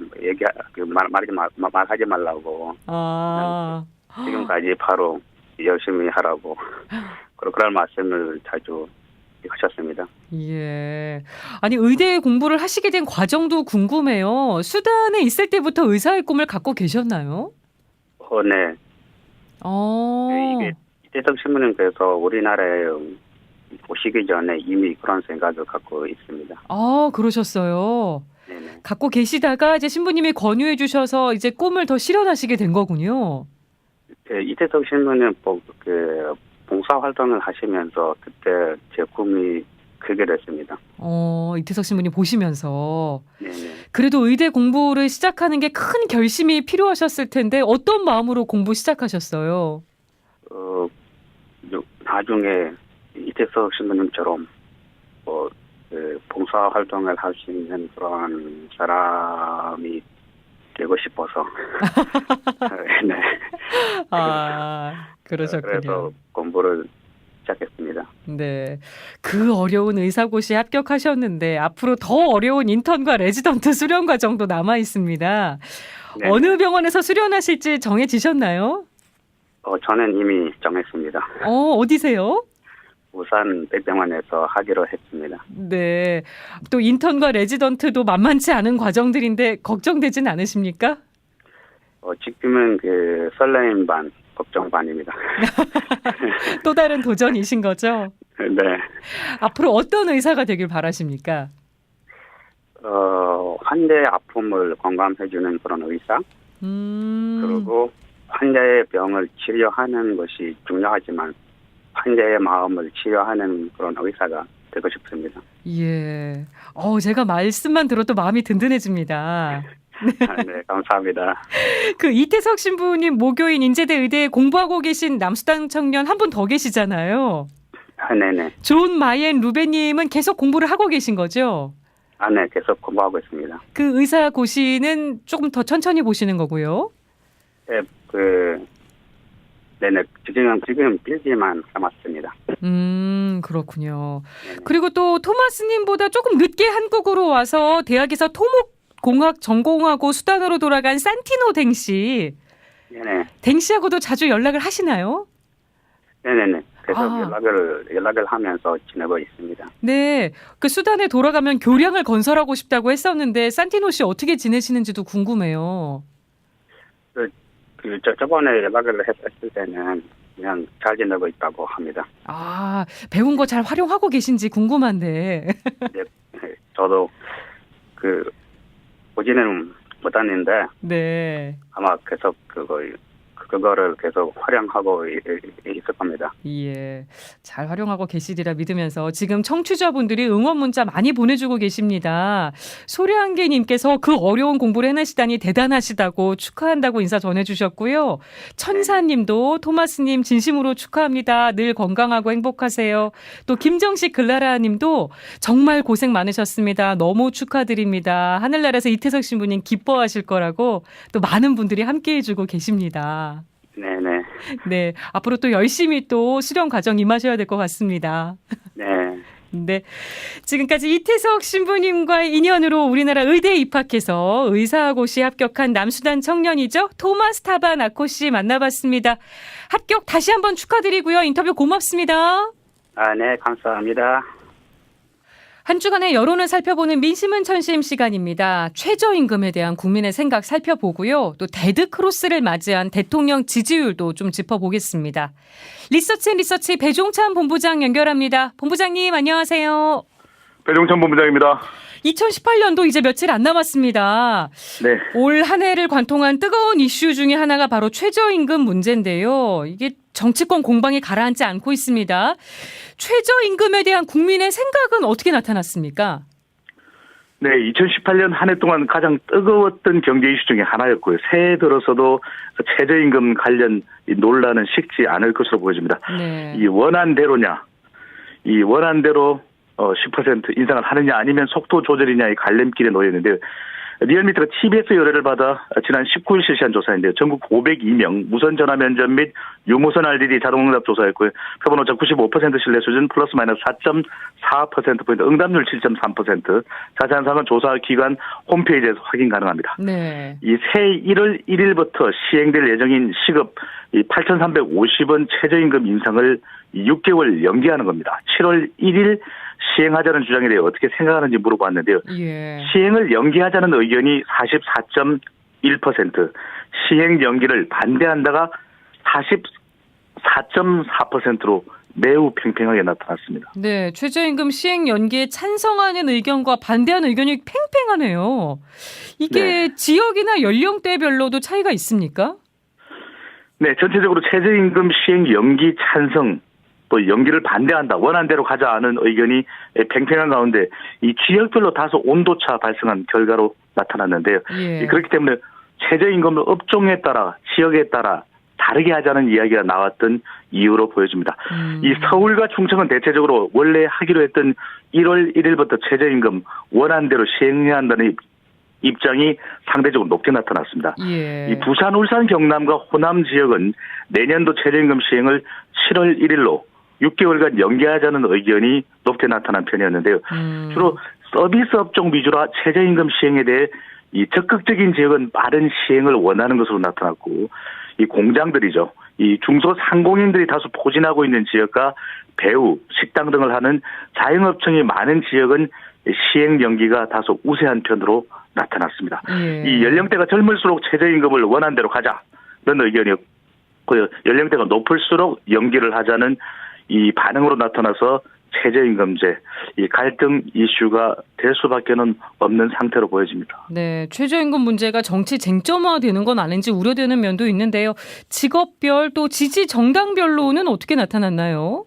말하지 말라고 지금까지 바로 열심히 하라고 그런 말씀을 자주 하셨습니다. 예. 아니 의대 공부를 하시게 된 과정도 궁금해요. 수단에 있을 때부터 의사의 꿈을 갖고 계셨나요? 네. 네, 이게 이태석 신부님께서 우리나라에 오시기 전에 이미 그런 생각을 갖고 있습니다. 아, 그러셨어요. 네네. 갖고 계시다가 이제 신부님이 권유해 주셔서 이제 꿈을 더 실현하시게 된 거군요. 이태석 신부님 봉사 활동을 하시면서 그때 제 꿈이 크게 됐습니다. 이태석 신부님 보시면서. 네네. 그래도 의대 공부를 시작하는 게 큰 결심이 필요하셨을 텐데 어떤 마음으로 공부 시작하셨어요? 나중에 이태석 신부님처럼 봉사 활동을 할 수 있는 그런 사람이 되고 싶어서. 네. 그러셨군요. 그래서 공부를 시작했습니다. 네. 그 어려운 의사고시에 합격하셨는데 앞으로 더 어려운 인턴과 레지던트 수련 과정도 남아 있습니다. 네. 어느 병원에서 수련하실지 정해지셨나요? 저는 이미 정했습니다. 어디세요? 부산 백병원에서 하기로 했습니다. 네. 또 인턴과 레지던트도 만만치 않은 과정들인데 걱정되진 않으십니까? 지금은 설레임 반, 걱정 반입니다. 또 다른 도전이신 거죠? 네. 앞으로 어떤 의사가 되길 바라십니까? 환자의 아픔을 공감해주는 그런 의사. 그리고 환자의 병을 치료하는 것이 중요하지만 환자의 마음을 치료하는 그런 의사가 되고 싶습니다. 예. 제가 말씀만 들어도 마음이 든든해집니다. 네, 감사합니다. 그 이태석 신부님 모교인 인제대 의대에 공부하고 계신 남수당 청년 한 분 더 계시잖아요. 네네. 존 마이앤 루베님은 계속 공부를 하고 계신 거죠? 네, 계속 공부하고 있습니다. 그 의사 고시는 조금 더 천천히 보시는 거고요? 네, 네네. 지금 필기만 남았습니다. 그렇군요. 네네. 그리고 또 토마스님보다 조금 늦게 한국으로 와서 대학에서 토목공학 전공하고 수단으로 돌아간 산티노 댕 씨. 네. 네네. 댕 씨하고도 자주 연락을 하시나요? 네네네. 계속 아. 연락을 하면서 지내고 있습니다. 네. 그 수단에 돌아가면 교량을 건설하고 싶다고 했었는데 산티노 씨 어떻게 지내시는지도 궁금해요. 저번에 연락을 했을 때는 그냥 잘 지내고 있다고 합니다. 아, 배운 거 잘 활용하고 계신지 궁금한데. 네, 저도 보지는 못했는데 네. 아마 계속 그거를 계속 활용하고 있을 겁니다. 예. 잘 활용하고 계시리라 믿으면서 지금 청취자분들이 응원 문자 많이 보내주고 계십니다. 소량개님께서 그 어려운 공부를 해내시다니 대단하시다고 축하한다고 인사 전해주셨고요. 천사님도 토마스님 진심으로 축하합니다. 늘 건강하고 행복하세요. 또 김정식 글라라님도 정말 고생 많으셨습니다. 너무 축하드립니다. 하늘나라에서 이태석 신부님 기뻐하실 거라고 또 많은 분들이 함께해주고 계십니다. 네네. 네, 앞으로 또 열심히 또 수련 과정 임하셔야 될 것 같습니다. 네. 네, 지금까지 이태석 신부님과의 인연으로 우리나라 의대에 입학해서 의사고시에 합격한 남수단 청년이죠. 토마스 타바나코 씨 만나봤습니다. 합격 다시 한번 축하드리고요. 인터뷰 고맙습니다. 네, 감사합니다. 한 주간의 여론을 살펴보는 민심은 천심 시간입니다. 최저임금에 대한 국민의 생각 살펴보고요. 또 데드크로스를 맞이한 대통령 지지율도 좀 짚어보겠습니다. 리서치 배종찬 본부장 연결합니다. 본부장님 안녕하세요. 배종찬 본부장입니다. 2018년도 이제 며칠 안 남았습니다. 네. 올 한 해를 관통한 뜨거운 이슈 중에 하나가 바로 최저임금 문제인데요. 이게 정치권 공방이 가라앉지 않고 있습니다. 최저임금에 대한 국민의 생각은 어떻게 나타났습니까? 네, 2018년 한 해 동안 가장 뜨거웠던 경제 이슈 중에 하나였고요. 새해 들어서도 최저임금 관련 논란은 식지 않을 것으로 보여집니다. 네. 이 원안대로냐, 이 원안대로 10% 인상을 하느냐 아니면 속도 조절이냐의 갈림길에 놓여 있는데요. 리얼미터가 TBS 의뢰를 받아 지난 19일 실시한 조사인데요. 전국 502명 무선 전화 면접 및 유무선 RDD 자동응답 조사였고요. 표본 오차 95% 신뢰 수준 플러스 마이너스 4.4%포인트, 응답률 7.3%. 자세한 사항은 조사 기관 홈페이지에서 확인 가능합니다. 네. 이 새해 1월 1일부터 시행될 예정인 시급 8,350원 최저임금 인상을 6개월 연기하는 겁니다. 7월 1일 시행하자는 주장에 대해 어떻게 생각하는지 물어봤는데요. 예. 시행을 연기하자는 의견이 44.1%, 시행 연기를 반대한다가 44.4%로 매우 팽팽하게 나타났습니다. 네, 최저임금 시행 연기에 찬성하는 의견과 반대하는 의견이 팽팽하네요. 이게 네. 지역이나 연령대별로도 차이가 있습니까? 네, 전체적으로 최저임금 시행 연기 찬성, 또 연기를 반대한다, 원안대로 가자는 의견이 팽팽한 가운데 이 지역별로 다소 온도차 발생한 결과로 나타났는데요. 예. 그렇기 때문에 최저임금을 업종에 따라, 지역에 따라 다르게 하자는 이야기가 나왔던 이유로 보여집니다. 이 서울과 충청은 대체적으로 원래 하기로 했던 1월 1일부터 최저임금 원안대로 시행해야 한다는 입장이 상대적으로 높게 나타났습니다. 예. 이 부산, 울산, 경남과 호남 지역은 내년도 최저임금 시행을 7월 1일로 6개월간 연기하자는 의견이 높게 나타난 편이었는데요. 주로 서비스 업종 위주로 최저임금 시행에 대해 이 적극적인 지역은 빠른 시행을 원하는 것으로 나타났고, 이 공장들이죠. 이 중소상공인들이 다소 포진하고 있는 지역과 배우, 식당 등을 하는 자영업청이 많은 지역은 시행 연기가 다소 우세한 편으로 나타났습니다. 예. 이 연령대가 젊을수록 최저임금을 원안대로 가자는 의견이었고요. 연령대가 높을수록 연기를 하자는 이 반응으로 나타나서 최저임금제, 이 갈등 이슈가 될 수밖에는 없는 상태로 보여집니다. 네, 최저임금 문제가 정치 쟁점화되는 건 아닌지 우려되는 면도 있는데요. 직업별 또 지지 정당별로는 어떻게 나타났나요?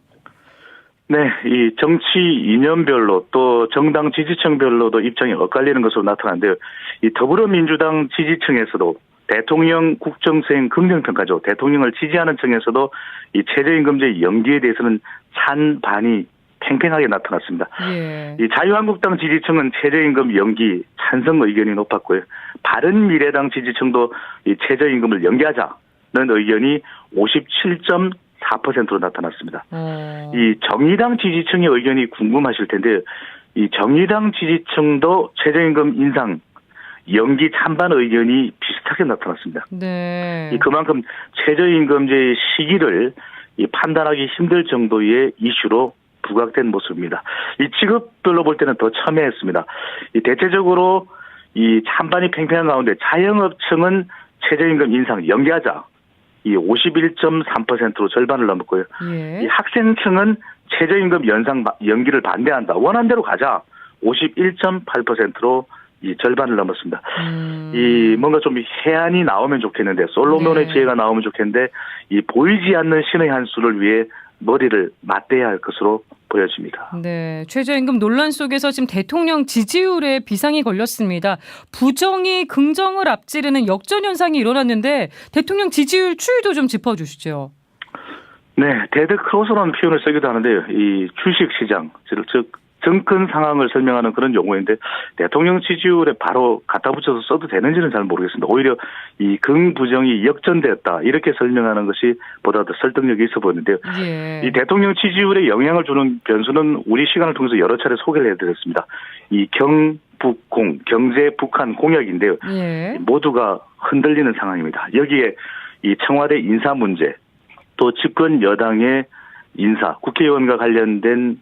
네, 이 정치 이념별로 또 정당 지지층별로도 입장이 엇갈리는 것으로 나타났는데요. 이 더불어민주당 지지층에서도 대통령 국정수행 긍정평가죠. 대통령을 지지하는 층에서도 이 최저임금제 연기에 대해서는 찬반이 팽팽하게 나타났습니다. 예. 이 자유한국당 지지층은 최저임금 연기 찬성 의견이 높았고요. 바른미래당 지지층도 이 최저임금을 연기하자는 의견이 57.4%로 나타났습니다. 이 정의당 지지층의 의견이 궁금하실 텐데요. 이 정의당 지지층도 최저임금 인상 연기 찬반 의견이 비슷하게 나타났습니다. 네. 그만큼 최저임금제의 시기를 판단하기 힘들 정도의 이슈로 부각된 모습입니다. 이 직업별로 볼 때는 더 첨예했습니다. 대체적으로 이 찬반이 팽팽한 가운데 자영업층은 최저임금 인상 연기하자 51.3%로 절반을 넘었고요. 예. 이 학생층은 최저임금 연기를 반대한다. 원한대로 가자. 51.8%로 절반을 넘었습니다. 뭔가 좀 해안이 나오면 좋겠는데, 솔로몬의 네. 지혜가 나오면 좋겠는데, 보이지 않는 신의 한 수를 위해 머리를 맞대야 할 것으로 보여집니다. 네, 최저임금 논란 속에서 지금 대통령 지지율에 비상이 걸렸습니다. 부정이 긍정을 앞지르는 역전 현상이 일어났는데 대통령 지지율 추이도 좀 짚어주시죠. 네, 데드 크로스라는 표현을 쓰기도 하는데요. 이 주식시장, 즉 정권 상황을 설명하는 그런 용어인데 대통령 지지율에 바로 갖다 붙여서 써도 되는지는 잘 모르겠습니다. 오히려 이 긍부정이 역전되었다 이렇게 설명하는 것이 보다 더 설득력이 있어 보이는데요. 예. 이 대통령 지지율에 영향을 주는 변수는 우리 시간을 통해서 여러 차례 소개를 해드렸습니다. 이 경북공, 경제 북한 공약인데요. 예. 모두가 흔들리는 상황입니다. 여기에 이 청와대 인사 문제, 또 집권 여당의 인사, 국회의원과 관련된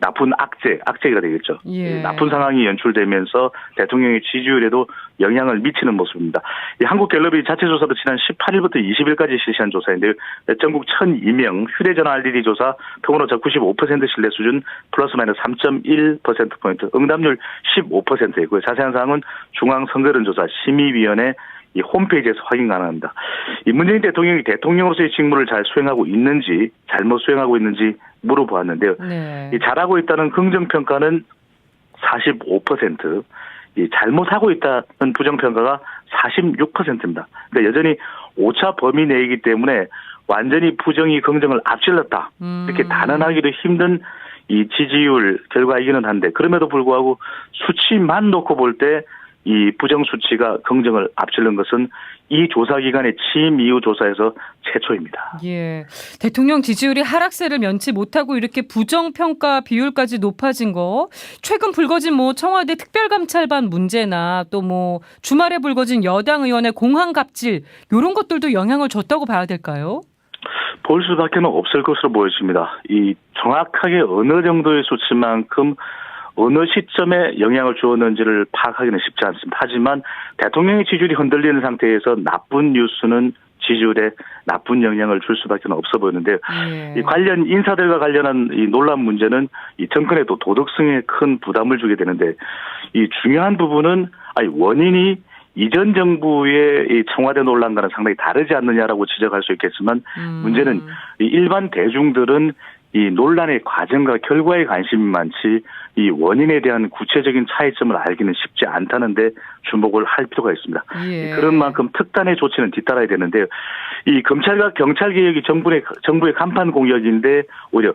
나쁜 악재가 되겠죠. 예. 나쁜 상황이 연출되면서 대통령의 지지율에도 영향을 미치는 모습입니다. 한국갤럽이 자체조사로 지난 18일부터 20일까지 실시한 조사인데요. 전국 1,002명 휴대전화 RDD 조사 통으로 95% 신뢰 수준 플러스 마이너스 3.1%포인트, 응답률 15%이고요. 자세한 사항은 중앙선거론조사 심의위원회 이 홈페이지에서 확인 가능합니다. 이 문재인 대통령이 대통령으로서의 직무를 잘 수행하고 있는지, 잘못 수행하고 있는지 물어보았는데요. 네. 이 잘하고 있다는 긍정평가는 45%, 이 잘못하고 있다는 부정평가가 46%입니다. 그러니까 여전히 오차 범위 내이기 때문에 완전히 부정이 긍정을 앞질렀다. 이렇게 단언하기도 힘든 이 지지율 결과이기는 한데, 그럼에도 불구하고 수치만 놓고 볼 때 이 부정 수치가 긍정을 앞지른 것은 이 조사기관의 취임 이후 조사에서 최초입니다. 예, 대통령 지지율이 하락세를 면치 못하고 이렇게 부정평가 비율까지 높아진 거, 최근 불거진 청와대 특별감찰반 문제나 또 주말에 불거진 여당 의원의 공항 갑질 이런 것들도 영향을 줬다고 봐야 될까요? 볼 수밖에 없을 것으로 보여집니다. 이 정확하게 어느 정도의 수치만큼 어느 시점에 영향을 주었는지를 파악하기는 쉽지 않습니다. 하지만 대통령의 지지율이 흔들리는 상태에서 나쁜 뉴스는 지지율에 나쁜 영향을 줄 수밖에 없어 보이는데요. 이 관련 인사들과 관련한 이 논란 문제는 이 정권에도 도덕성에 큰 부담을 주게 되는데, 이 중요한 부분은 원인이 이전 정부의 이 청와대 논란과는 상당히 다르지 않느냐라고 지적할 수 있겠지만, 문제는 이 일반 대중들은 이 논란의 과정과 결과에 관심이 많지 이 원인에 대한 구체적인 차이점을 알기는 쉽지 않다는데 주목을 할 필요가 있습니다. 예. 그런 만큼 특단의 조치는 뒤따라야 되는데요. 이 검찰과 경찰 개혁이 정부의 간판 공약인데 오히려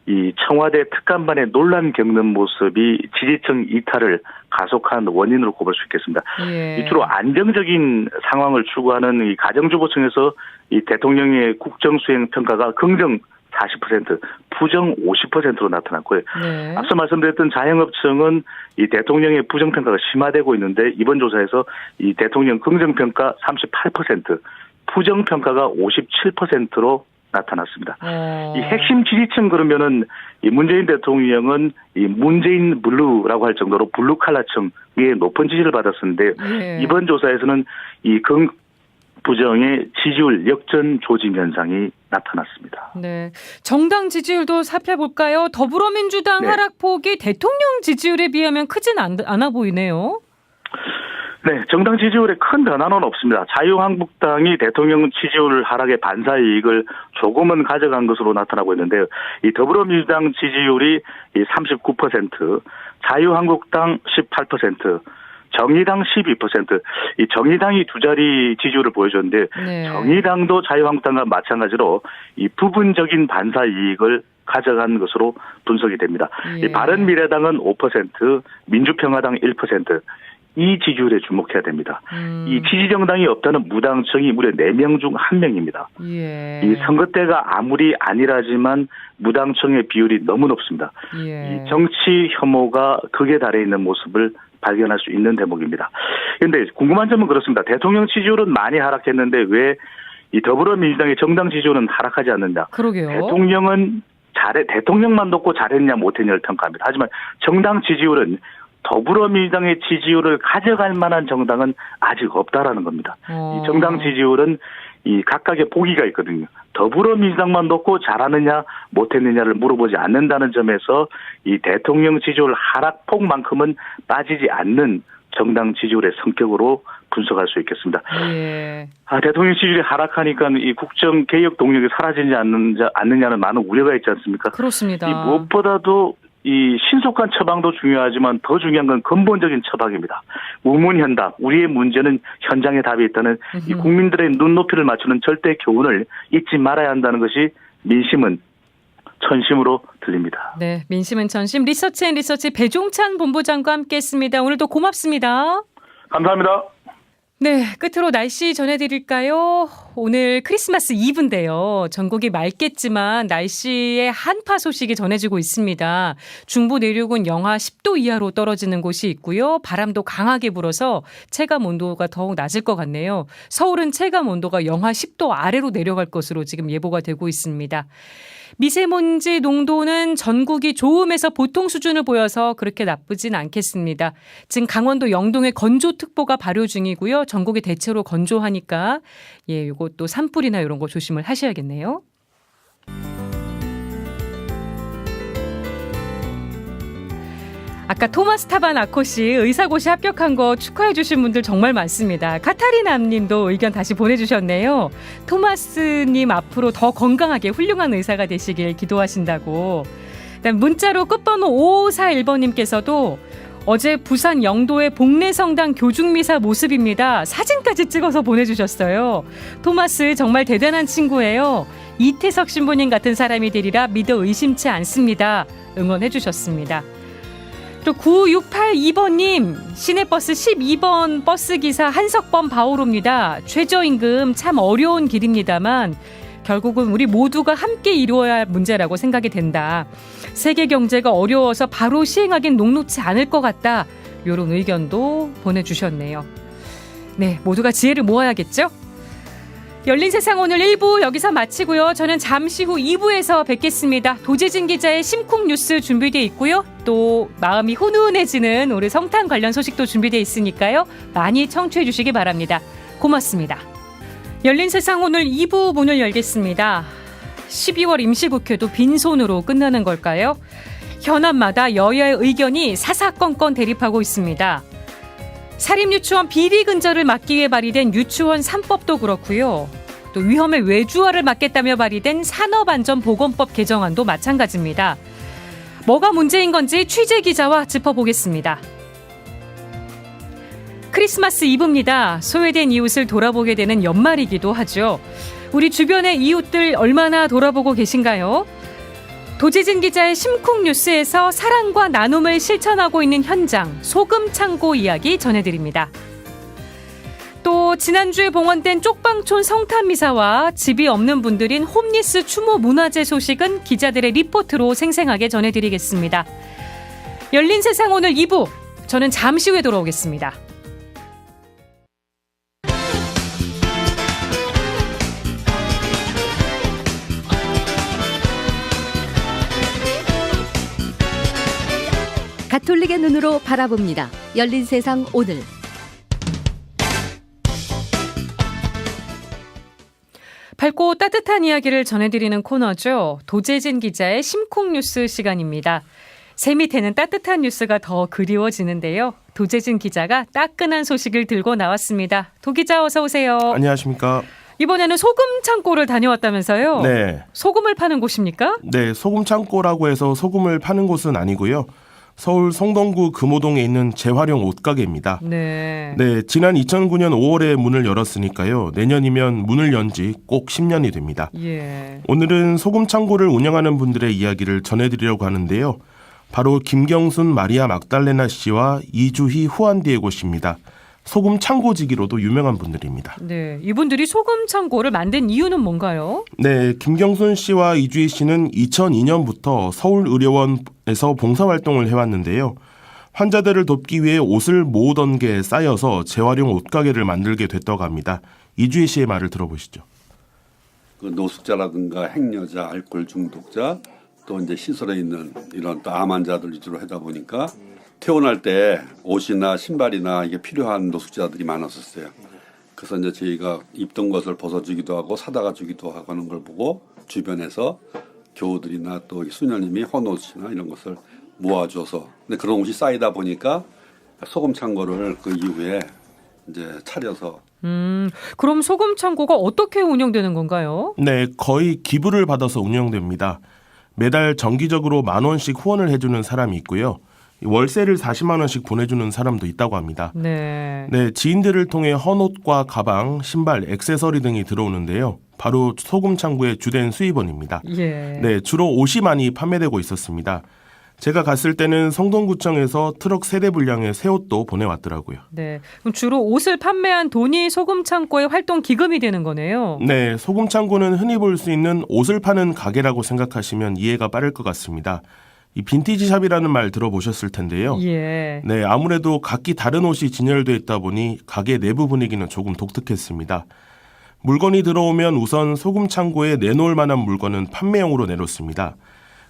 이 청와대 특감반의 논란 겪는 모습이 지지층 이탈을 가속한 원인으로 꼽을 수 있겠습니다. 예. 주로 안정적인 상황을 추구하는 이 가정주부층에서 이 대통령의 국정수행 평가가 긍정 40%, 부정 50%로 나타났고요. 네. 앞서 말씀드렸던 자영업층은 이 대통령의 부정평가가 심화되고 있는데, 이번 조사에서 이 대통령 긍정평가 38%, 부정평가가 57%로 나타났습니다. 이 핵심 지지층 그러면은 이 문재인 대통령은 이 문재인 블루라고 할 정도로 블루 칼라층의 높은 지지를 받았었는데, 네. 이번 조사에서는 이 부정의 지지율 역전 조짐 현상이 나타났습니다. 네, 정당 지지율도 살펴볼까요? 더불어민주당 네. 하락폭이 대통령 지지율에 비하면 크진 않아 보이네요. 네, 정당 지지율에 큰 변화는 없습니다. 자유한국당이 대통령 지지율 하락의 반사이익을 조금은 가져간 것으로 나타나고 있는데요. 이 더불어민주당 지지율이 39%, 자유한국당 18%, 정의당 12%, 이 정의당이 두 자리 지지율을 보여줬는데, 네. 정의당도 자유한국당과 마찬가지로 이 부분적인 반사 이익을 가져간 것으로 분석이 됩니다. 예. 이 바른미래당은 5%, 민주평화당 1%, 이 지지율에 주목해야 됩니다. 이 지지정당이 없다는 무당층이 무려 4명 중 1명입니다. 예. 이 선거 때가 아무리 안일하지만 무당층의 비율이 너무 높습니다. 예. 이 정치 혐오가 극에 달해 있는 모습을 발견할 수 있는 대목입니다. 그런데 궁금한 점은 그렇습니다. 대통령 지지율은 많이 하락했는데 왜 이 더불어민주당의 정당 지지율은 하락하지 않는다. 그러게요. 대통령만 놓고 잘했냐 못했냐를 평가합니다. 하지만 정당 지지율은 더불어민주당의 지지율을 가져갈 만한 정당은 아직 없다라는 겁니다. 이 정당 지지율은 이 각각의 보기가 있거든요. 더불어민주당만 놓고 잘하느냐 못했느냐를 물어보지 않는다는 점에서 이 대통령 지지율 하락폭만큼은 빠지지 않는 정당 지지율의 성격으로 분석할 수 있겠습니다. 예. 대통령 지지율이 하락하니까 이 국정 개혁 동력이 사라지지 않느냐는 많은 우려가 있지 않습니까? 그렇습니다. 무엇보다도 이 신속한 처방도 중요하지만 더 중요한 건 근본적인 처방입니다. 우문현답, 우리의 문제는 현장에 답이 있다는 이 국민들의 눈높이를 맞추는 절대 교훈을 잊지 말아야 한다는 것이 민심은 천심으로 들립니다. 네, 민심은 천심. 리서치 배종찬 본부장과 함께했습니다. 오늘도 고맙습니다. 감사합니다. 네, 끝으로 날씨 전해드릴까요? 오늘 크리스마스 이브인데요. 전국이 맑겠지만 날씨의 한파 소식이 전해지고 있습니다. 중부 내륙은 영하 10도 이하로 떨어지는 곳이 있고요. 바람도 강하게 불어서 체감 온도가 더욱 낮을 것 같네요. 서울은 체감 온도가 영하 10도 아래로 내려갈 것으로 지금 예보가 되고 있습니다. 미세먼지 농도는 전국이 좋음에서 보통 수준을 보여서 그렇게 나쁘진 않겠습니다. 지금 강원도 영동에 건조특보가 발효 중이고요. 전국이 대체로 건조하니까 이것도 산불이나 이런 거 조심을 하셔야겠네요. 아까 토마스 타바나코 씨 의사고시 합격한 거 축하해 주신 분들 정말 많습니다. 카타리남 님도 의견 다시 보내주셨네요. 토마스님 앞으로 더 건강하게 훌륭한 의사가 되시길 기도하신다고. 문자로 끝번호 5541번님께서도 어제 부산 영도의 복례성당 교중미사 모습입니다. 사진까지 찍어서 보내주셨어요. 토마스 정말 대단한 친구예요. 이태석 신부님 같은 사람이 되리라 믿어 의심치 않습니다. 응원해 주셨습니다. 또 9682번님 시내버스 12번 버스기사 한석범 바오로입니다. 최저임금 참 어려운 길입니다만 결국은 우리 모두가 함께 이루어야 할 문제라고 생각이 된다. 세계 경제가 어려워서 바로 시행하긴 녹록지 않을 것 같다. 이런 의견도 보내주셨네요. 네, 모두가 지혜를 모아야겠죠? 열린 세상 오늘 1부 여기서 마치고요. 저는 잠시 후 2부에서 뵙겠습니다. 도재진 기자의 심쿵 뉴스 준비되어 있고요. 또 마음이 훈훈해지는 우리 성탄 관련 소식도 준비되어 있으니까요. 많이 청취해 주시기 바랍니다. 고맙습니다. 열린 세상 오늘 2부 문을 열겠습니다. 12월 임시국회도 빈손으로 끝나는 걸까요? 현안마다 여야의 의견이 사사건건 대립하고 있습니다. 사립유치원 비리 근절을 막기 위해 발의된 유치원 3법도 그렇고요. 또 위험의 외주화를 막겠다며 발의된 산업안전보건법 개정안도 마찬가지입니다. 뭐가 문제인 건지 취재기자와 짚어보겠습니다. 크리스마스 이브입니다. 소외된 이웃을 돌아보게 되는 연말이기도 하죠. 우리 주변의 이웃들 얼마나 돌아보고 계신가요? 도재진 기자의 심쿵 뉴스에서 사랑과 나눔을 실천하고 있는 현장, 소금 창고 이야기 전해드립니다. 또 지난주에 봉헌된 쪽방촌 성탄미사와 집이 없는 분들인 홈리스 추모 문화재 소식은 기자들의 리포트로 생생하게 전해드리겠습니다. 열린 세상 오늘 2부, 저는 잠시 후에 돌아오겠습니다. 가톨릭의 눈으로 바라봅니다. 열린 세상 오늘. 밝고 따뜻한 이야기를 전해드리는 코너죠. 도재진 기자의 심쿵 뉴스 시간입니다. 새 밑에는 따뜻한 뉴스가 더 그리워지는데요. 도재진 기자가 따끈한 소식을 들고 나왔습니다. 도 기자 어서 오세요. 안녕하십니까. 이번에는 소금 창고를 다녀왔다면서요? 네. 소금을 파는 곳입니까? 네, 소금 창고라고 해서 소금을 파는 곳은 아니고요. 서울 성동구 금호동에 있는 재활용 옷가게입니다. 네. 네, 지난 2009년 5월에 문을 열었으니까요. 내년이면 문을 연 지 꼭 10년이 됩니다. 예. 오늘은 소금 창고를 운영하는 분들의 이야기를 전해드리려고 하는데요. 바로 김경순 마리아 막달레나 씨와 이주희 후안디에고 씨입니다. 소금 창고지기로도 유명한 분들입니다. 네, 이분들이 소금 창고를 만든 이유는 뭔가요? 네, 김경순 씨와 이주희 씨는 2002년부터 서울의료원에서 봉사활동을 해왔는데요. 환자들을 돕기 위해 옷을 모으던 게 쌓여서 재활용 옷가게를 만들게 됐다고 합니다. 이주희 씨의 말을 들어보시죠. 그 노숙자라든가 행여자, 알코올 중독자, 또 이제 시설에 있는 이런 또 암 환자들 위주로 하다 보니까 퇴원할 때 옷이나 신발이나 이게 필요한 노숙자들이 많았었어요. 그래서 이제 저희가 입던 것을 벗어주기도 하고 사다가 주기도 하고 하는 걸 보고 주변에서 교우들이나 또 수녀님이 헌옷이나 이런 것을 모아줘서 근데 그런 옷이 쌓이다 보니까 소금 창고를 그 이후에 이제 차려서 그럼 소금 창고가 어떻게 운영되는 건가요? 네, 거의 기부를 받아서 운영됩니다. 매달 정기적으로 10,000원씩 후원을 해주는 사람이 있고요. 월세를 40만 원씩 보내주는 사람도 있다고 합니다. 네. 네, 지인들을 통해 헌옷과 가방, 신발, 액세서리 등이 들어오는데요. 바로 소금 창고의 주된 수입원입니다. 예. 네, 주로 옷이 많이 판매되고 있었습니다. 제가 갔을 때는 성동구청에서 트럭 세대 분량의 새 옷도 보내왔더라고요. 네, 그럼 주로 옷을 판매한 돈이 소금 창고의 활동 기금이 되는 거네요. 네, 소금 창고는 흔히 볼 수 있는 옷을 파는 가게라고 생각하시면 이해가 빠를 것 같습니다. 이 빈티지 샵이라는 말 들어보셨을 텐데요. 예. 네, 아무래도 각기 다른 옷이 진열되어 있다 보니 가게 내부 분위기는 조금 독특했습니다. 물건이 들어오면 우선 소금 창고에 내놓을 만한 물건은 판매용으로 내놓습니다.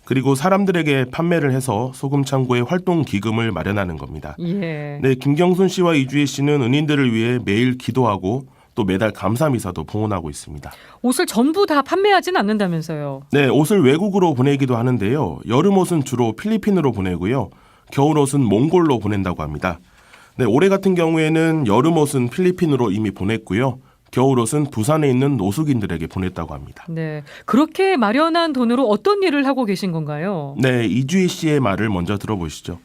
그리고 사람들에게 판매를 해서 소금 창고의 활동 기금을 마련하는 겁니다. 예. 네, 김경순 씨와 이주희 씨는 은인들을 위해 매일 기도하고 또 매달 감사미사도 봉헌하고 있습니다. 옷을 전부 다 판매하진 않는다면서요? 네, 옷을 외국으로 보내기도 하는데요. 여름 옷은 주로 필리핀으로 보내고요. 겨울 옷은 몽골로 보낸다고 합니다. 네, 올해 같은 경우에는 여름 옷은 필리핀으로 이미 보냈고요. 겨울 옷은 부산에 있는 노숙인들에게 보냈다고 합니다. 네, 그렇게 마련한 돈으로 어떤 일을 하고 계신 건가요? 네, 이주희 씨의 말을 먼저 들어보시죠.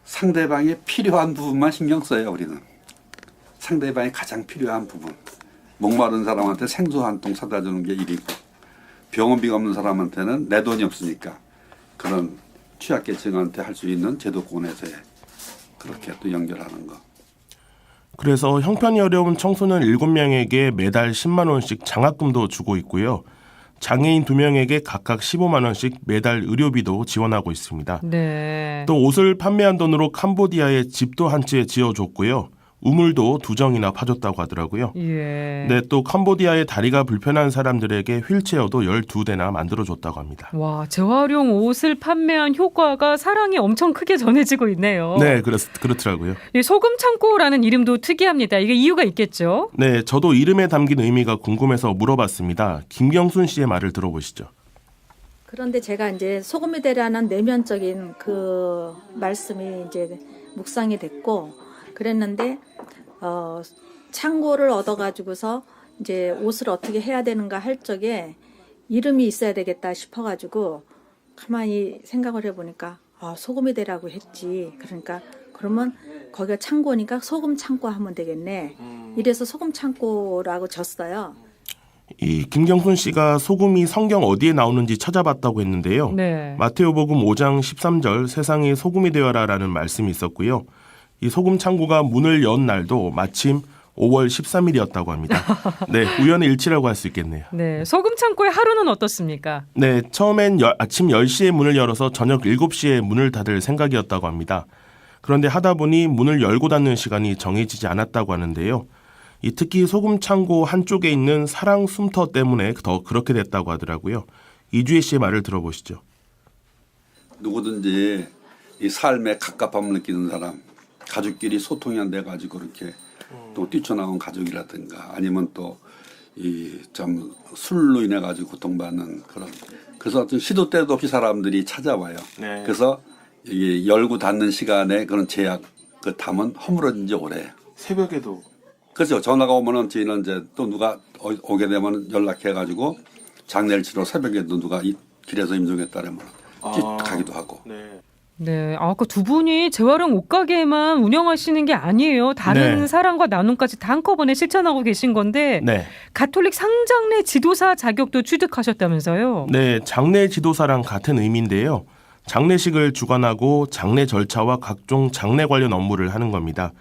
상대방이 필요한 부분만 신경 써요. 우리는 상대방이 가장 필요한 부분. 목마른 사람한테 생수 한 통 사다 주는 게 일이고 병원비가 없는 사람한테는 내 돈이 없으니까 그런 취약계층한테 할 수 있는 제도권에서의 그렇게 또 연결하는 거. 그래서 형편이 어려운 청소년 7명에게 매달 10만 원씩 장학금도 주고 있고요. 장애인 2명에게 각각 15만 원씩 매달 의료비도 지원하고 있습니다. 네. 또 옷을 판매한 돈으로 캄보디아에 집도 한 채 지어줬고요. 우물도 2정이나 파줬다고 하더라고요. 예. 네, 또 캄보디아의 다리가 불편한 사람들에게 휠체어도 12대나 만들어줬다고 합니다. 와, 재활용 옷을 판매한 효과가 사랑이 엄청 크게 전해지고 있네요. 네, 그렇더라고요. 이 소금 창고라는 이름도 특이합니다. 이게 이유가 있겠죠? 네, 저도 이름에 담긴 의미가 궁금해서 물어봤습니다. 김경순 씨의 말을 들어보시죠. 그런데 제가 이제 소금이 되라는 내면적인 그 말씀이 이제 묵상이 됐고 그랬는데 창고를 얻어가지고서 이제 옷을 어떻게 해야 되는가 할 적에 이름이 있어야 되겠다 싶어가지고 가만히 생각을 해보니까 소금이 되라고 했지. 그러니까 그러면 거기가 창고니까 소금 창고 하면 되겠네. 이래서 소금 창고라고 졌어요. 이 김경순 씨가 소금이 성경 어디에 나오는지 찾아봤다고 했는데요. 네. 마테오복음 5장 13절 세상에 소금이 되어라라는 말씀이 있었고요. 이 소금 창고가 문을 연 날도 마침 5월 13일이었다고 합니다. 네, 우연의 일치라고 할 수 있겠네요. 네, 소금 창고의 하루는 어떻습니까? 네, 처음엔 아침 10시에 문을 열어서 저녁 7시에 문을 닫을 생각이었다고 합니다. 그런데 하다 보니 문을 열고 닫는 시간이 정해지지 않았다고 하는데요. 특히 소금 창고 한쪽에 있는 사랑 숨터 때문에 더 그렇게 됐다고 하더라고요. 이주혜 씨의 말을 들어보시죠. 누구든지 이 삶에 갑갑함을 느끼는 사람, 가족끼리 소통이 안 돼가지고 이렇게 또 뛰쳐나온 가족이라든가 아니면 또 이 참 술로 인해 가지고 고통받는 그런 그래서 어떤 시도 때도 없이 사람들이 찾아와요. 네. 그래서 이게 열고 닫는 시간에 그런 제약 그 담은 허물어진 지 오래예요. 새벽에도 그렇죠. 전화가 오면은 저희는 이제 또 누가 오게 되면 연락해가지고 장례를 치러 새벽에도 누가 길에서 임종했다라면 가기도 하고. 네. 네, 아까 두 분이 재활용 옷가게만 운영하시는 게 아니에요. 다른 네. 사랑과 나눔까지 다 한꺼번에 실천하고 계신 건데 네. 가톨릭 상장례 지도사 자격도 취득하셨다면서요? 네, 장례 지도사랑 같은 의미인데요. 장례식을 주관하고 장례 절차와 각종 장례 관련 업무를 하는 겁니다.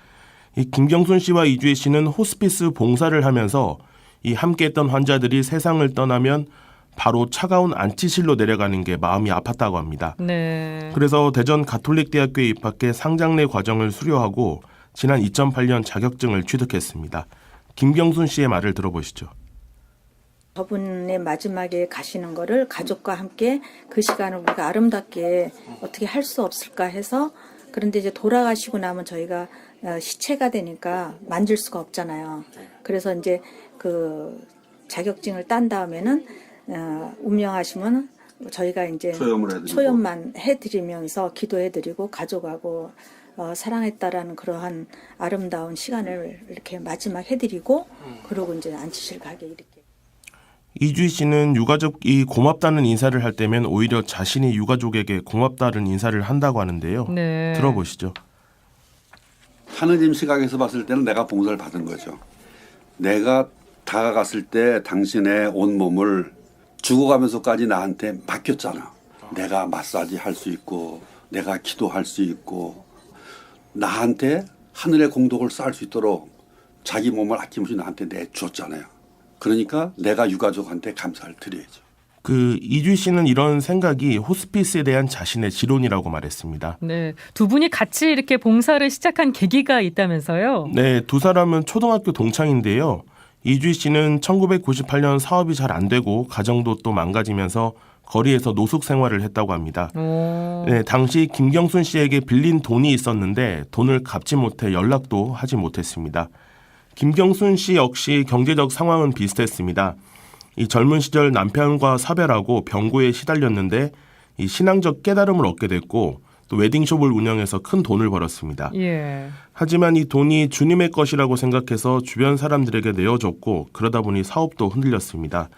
이 김경순 씨와 이주혜 씨는 호스피스 봉사를 하면서 이 함께했던 환자들이 세상을 떠나면 바로 차가운 안치실로 내려가는 게 마음이 아팠다고 합니다. 네. 그래서 대전 가톨릭대학교에 입학해 상장내 과정을 수료하고 지난 2008년 자격증을 취득했습니다. 김경순 씨의 말을 들어보시죠. 저분의 마지막에 가시는 거를 가족과 함께 그 시간을 우리가 아름답게 어떻게 할 수 없을까 해서, 그런데 이제 돌아가시고 나면 저희가 시체가 되니까 만질 수가 없잖아요. 그래서 이제 그 자격증을 딴 다음에는 운명하시면 저희가 이제 초연만 해드리면서 기도해드리고 가족하고 사랑했다라는 그러한 아름다운 시간을 이렇게 마지막 해드리고 그러고 이제 안치실 가게 이렇게. 이주희 씨는 유가족이 고맙다는 인사를 할 때면 오히려 자신이 유가족에게 고맙다는 인사를 한다고 하는데요. 네. 들어보시죠. 하느님 시각에서 봤을 때는 내가 봉사를 받은 거죠. 내가 다가갔을 때 당신의 온몸을 죽어가면서까지 나한테 맡겼잖아. 내가 마사지 할 수 있고 내가 기도할 수 있고 나한테 하늘의 공덕을 쌓을 수 있도록 자기 몸을 아낌없이 나한테 내주었잖아요. 그러니까 내가 유가족한테 감사를 드려야죠. 이주희 씨는 이런 생각이 호스피스에 대한 자신의 지론이라고 말했습니다. 네, 두 분이 같이 이렇게 봉사를 시작한 계기가 있다면서요? 네, 두 사람은 초등학교 동창인데요. 이주희 씨는 1998년 사업이 잘 안 되고 가정도 또 망가지면서 거리에서 노숙 생활을 했다고 합니다. 네, 당시 김경순 씨에게 빌린 돈이 있었는데 돈을 갚지 못해 연락도 하지 못했습니다. 김경순 씨 역시 경제적 상황은 비슷했습니다. 이 젊은 시절 남편과 사별하고 병고에 시달렸는데 이 신앙적 깨달음을 얻게 됐고 또 웨딩숍을 운영해서 큰 돈을 벌었습니다. 예. 하지만 이 돈이 주님의 것이라고 생각해서 주변 사람들에게 내어줬고 그러다 보니 사업도 흔들렸습니다.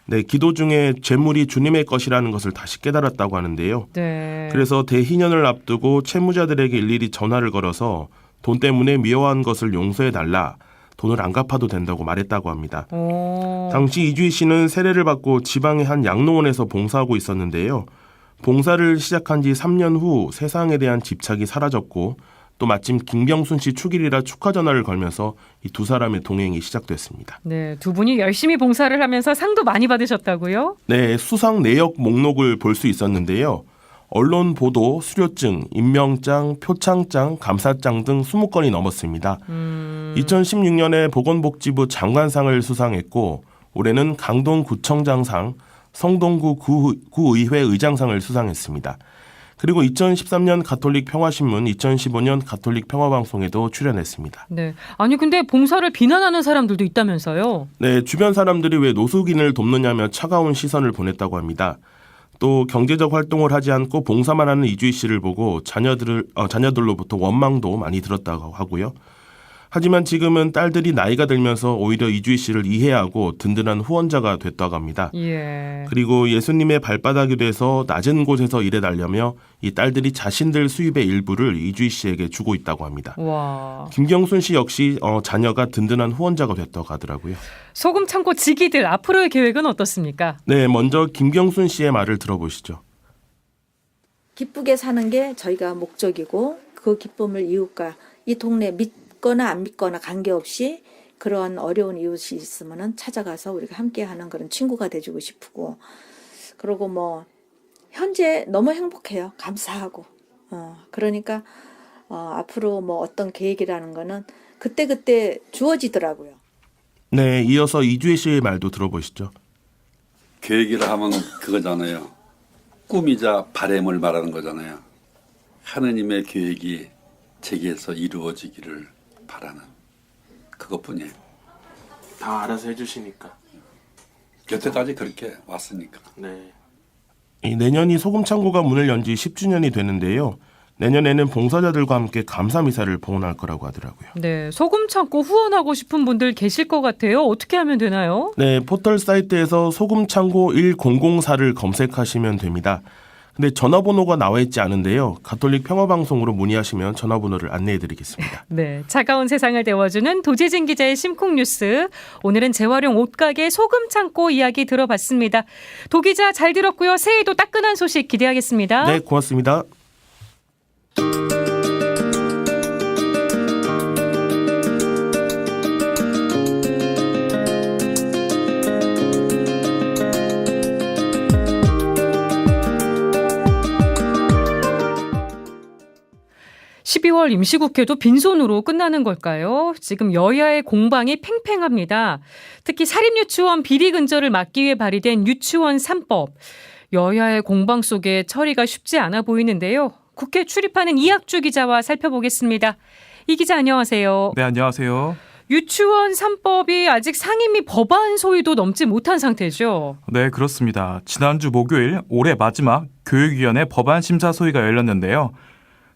네, 기도 중에 재물이 주님의 것이라는 것을 다시 깨달았다고 하는데요. 네. 그래서 대희년을 앞두고 채무자들에게 일일이 전화를 걸어서 돈 때문에 미워한 것을 용서해달라. 돈을 안 갚아도 된다고 말했다고 합니다. 당시 이주희 씨는 세례를 받고 지방의 한 양로원에서 봉사하고 있었는데요. 봉사를 시작한 지 3년 후 세상에 대한 집착이 사라졌고 또 마침 김경순 씨 축일이라 축하 전화를 걸면서 이 두 사람의 동행이 시작됐습니다. 네, 두 분이 열심히 봉사를 하면서 상도 많이 받으셨다고요? 네, 수상 내역 목록을 볼 수 있었는데요. 언론 보도, 수료증, 임명장, 표창장, 감사장 등 20건이 넘었습니다. 2016년에 보건복지부 장관상을 수상했고 올해는 강동구청장상, 성동구 구의회 의장상을 수상했습니다. 그리고 2013년 가톨릭 평화신문, 2015년 가톨릭 평화방송에도 출연했습니다. 네, 아니 근데 봉사를 비난하는 사람들도 있다면서요? 네, 주변 사람들이 왜 노숙인을 돕느냐며 차가운 시선을 보냈다고 합니다. 또 경제적 활동을 하지 않고 봉사만 하는 이주희 씨를 보고 자녀들로부터 원망도 많이 들었다고 하고요. 하지만 지금은 딸들이 나이가 들면서 오히려 이주희 씨를 이해하고 든든한 후원자가 됐다고 합니다. 예. 그리고 예수님의 발바닥이 돼서 낮은 곳에서 일해달라며 이 딸들이 자신들 수입의 일부를 이주희 씨에게 주고 있다고 합니다. 와. 김경순 씨 역시 자녀가 든든한 후원자가 됐다고 하더라고요. 소금 창고 지기들 앞으로의 계획은 어떻습니까? 네, 먼저 김경순 씨의 말을 들어보시죠. 기쁘게 사는 게 저희가 목적이고 그 기쁨을 이웃과 이 동네 믿거나 안 믿거나 관계없이 그런 어려운 이웃이 있으면은 찾아가서 우리가 함께하는 그런 친구가 돼주고 싶고, 그리고 뭐 현재 너무 행복해요. 감사하고. 그러니까 앞으로 뭐 어떤 계획이라는 거는 그때그때 주어지더라고요. 네, 이어서 이주희 씨의 말도 들어보시죠. 계획이라 하면 그거잖아요. 꿈이자 바람을 말하는 거잖아요. 하느님의 계획이 제게서 이루어지기를 바라는 그것뿐이에요. 다 알아서 해주시니까. 여태까지 그렇게 왔으니까. 네. 내년이 소금창고가 문을 연 지 10주년이 되는데요. 내년에는 봉사자들과 함께 감사미사를 봉헌할 거라고 하더라고요. 네, 소금 창고 후원하고 싶은 분들 계실 것 같아요. 어떻게 하면 되나요? 네, 포털 사이트에서 소금창고 1004를 검색하시면 됩니다. 근데 전화번호가 나와 있지 않은데요. 가톨릭 평화방송으로 문의하시면 전화번호를 안내해드리겠습니다. 네, 차가운 세상을 데워주는 도재진 기자의 심쿵뉴스. 오늘은 재활용 옷가게 소금창고 이야기 들어봤습니다. 도 기자 잘 들었고요. 새해에도 따끈한 소식 기대하겠습니다. 네, 고맙습니다. 6월 임시국회도 빈손으로 끝나는 걸까요? 지금 여야의 공방이 팽팽합니다. 특히 사립유치원 비리 근절을 막기 위해 발의된 유치원 3법. 여야의 공방 속에 처리가 쉽지 않아 보이는데요. 국회 출입하는 이학주 기자와 살펴보겠습니다. 이 기자 안녕하세요. 네, 안녕하세요. 유치원 3법이 아직 상임위 법안 소위도 넘지 못한 상태죠? 네, 그렇습니다. 지난주 목요일 올해 마지막 교육위원회 법안 심사 소위가 열렸는데요.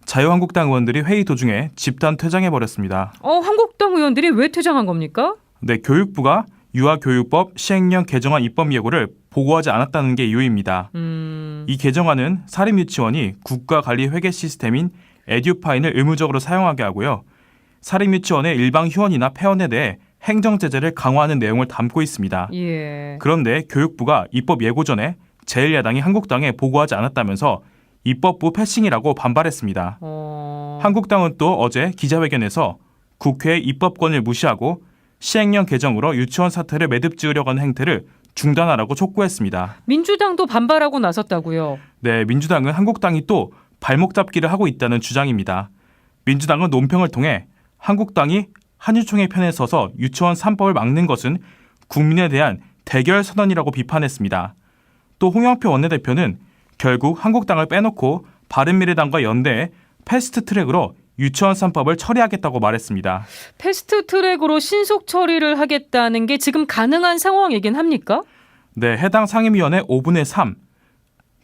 자유한국당 의원들이 회의 도중에 집단 퇴장해버렸습니다. 한국당 의원들이 왜 퇴장한 겁니까? 네, 교육부가 유아교육법 시행령 개정안 입법 예고를 보고하지 않았다는 게 이유입니다. 이 개정안은 사립유치원이 국가관리 회계 시스템인 에듀파인을 의무적으로 사용하게 하고요. 사립유치원의 일방 휴원이나 폐원에 대해 행정제재를 강화하는 내용을 담고 있습니다. 예. 그런데 교육부가 입법 예고 전에 제1야당이 한국당에 보고하지 않았다면서 입법부 패싱이라고 반발했습니다. 한국당은 또 어제 기자회견에서 국회의 입법권을 무시하고 시행령 개정으로 유치원 사태를 매듭지으려고 하는 행태를 중단하라고 촉구했습니다. 민주당도 반발하고 나섰다고요? 네, 민주당은 한국당이 또 발목 잡기를 하고 있다는 주장입니다. 민주당은 논평을 통해 한국당이 한유총의 편에 서서 유치원 3법을 막는 것은 국민에 대한 대결 선언이라고 비판했습니다. 또 홍영표 원내대표는 결국 한국당을 빼놓고 바른미래당과 연대해 패스트트랙으로 유치원 3법을 처리하겠다고 말했습니다. 패스트트랙으로 신속 처리를 하겠다는 게 지금 가능한 상황이긴 합니까? 네, 해당 상임위원회 5분의 3,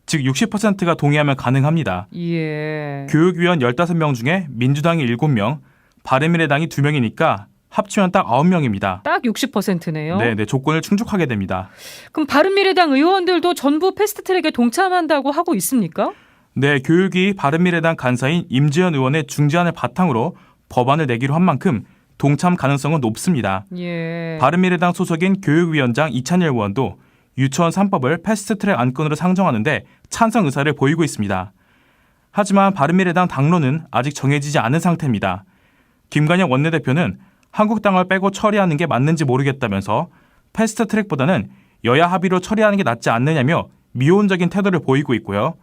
즉 60%가 동의하면 가능합니다. 예. 교육위원 15명 중에 민주당이 7명, 바른미래당이 2명이니까 합치면 딱 9명입니다. 딱 60%네요. 네, 조건을 충족하게 됩니다. 그럼 바른미래당 의원들도 전부 패스트트랙에 동참한다고 하고 있습니까? 네, 교육위 바른미래당 간사인 임재현 의원의 중재안을 바탕으로 법안을 내기로 한 만큼 동참 가능성은 높습니다. 예. 바른미래당 소속인 교육위원장 이찬일 의원도 유치원 3법을 패스트트랙 안건으로 상정하는데 찬성 의사를 보이고 있습니다. 하지만 바른미래당 당론은 아직 정해지지 않은 상태입니다. 김관영 원내대표는 한국당을 빼고 처리하는 게 맞는지 모르겠다면서 패스트트랙보다는 여야 합의로 처리하는 게 낫지 않느냐며 미온적인 태도를 보이고 있고요.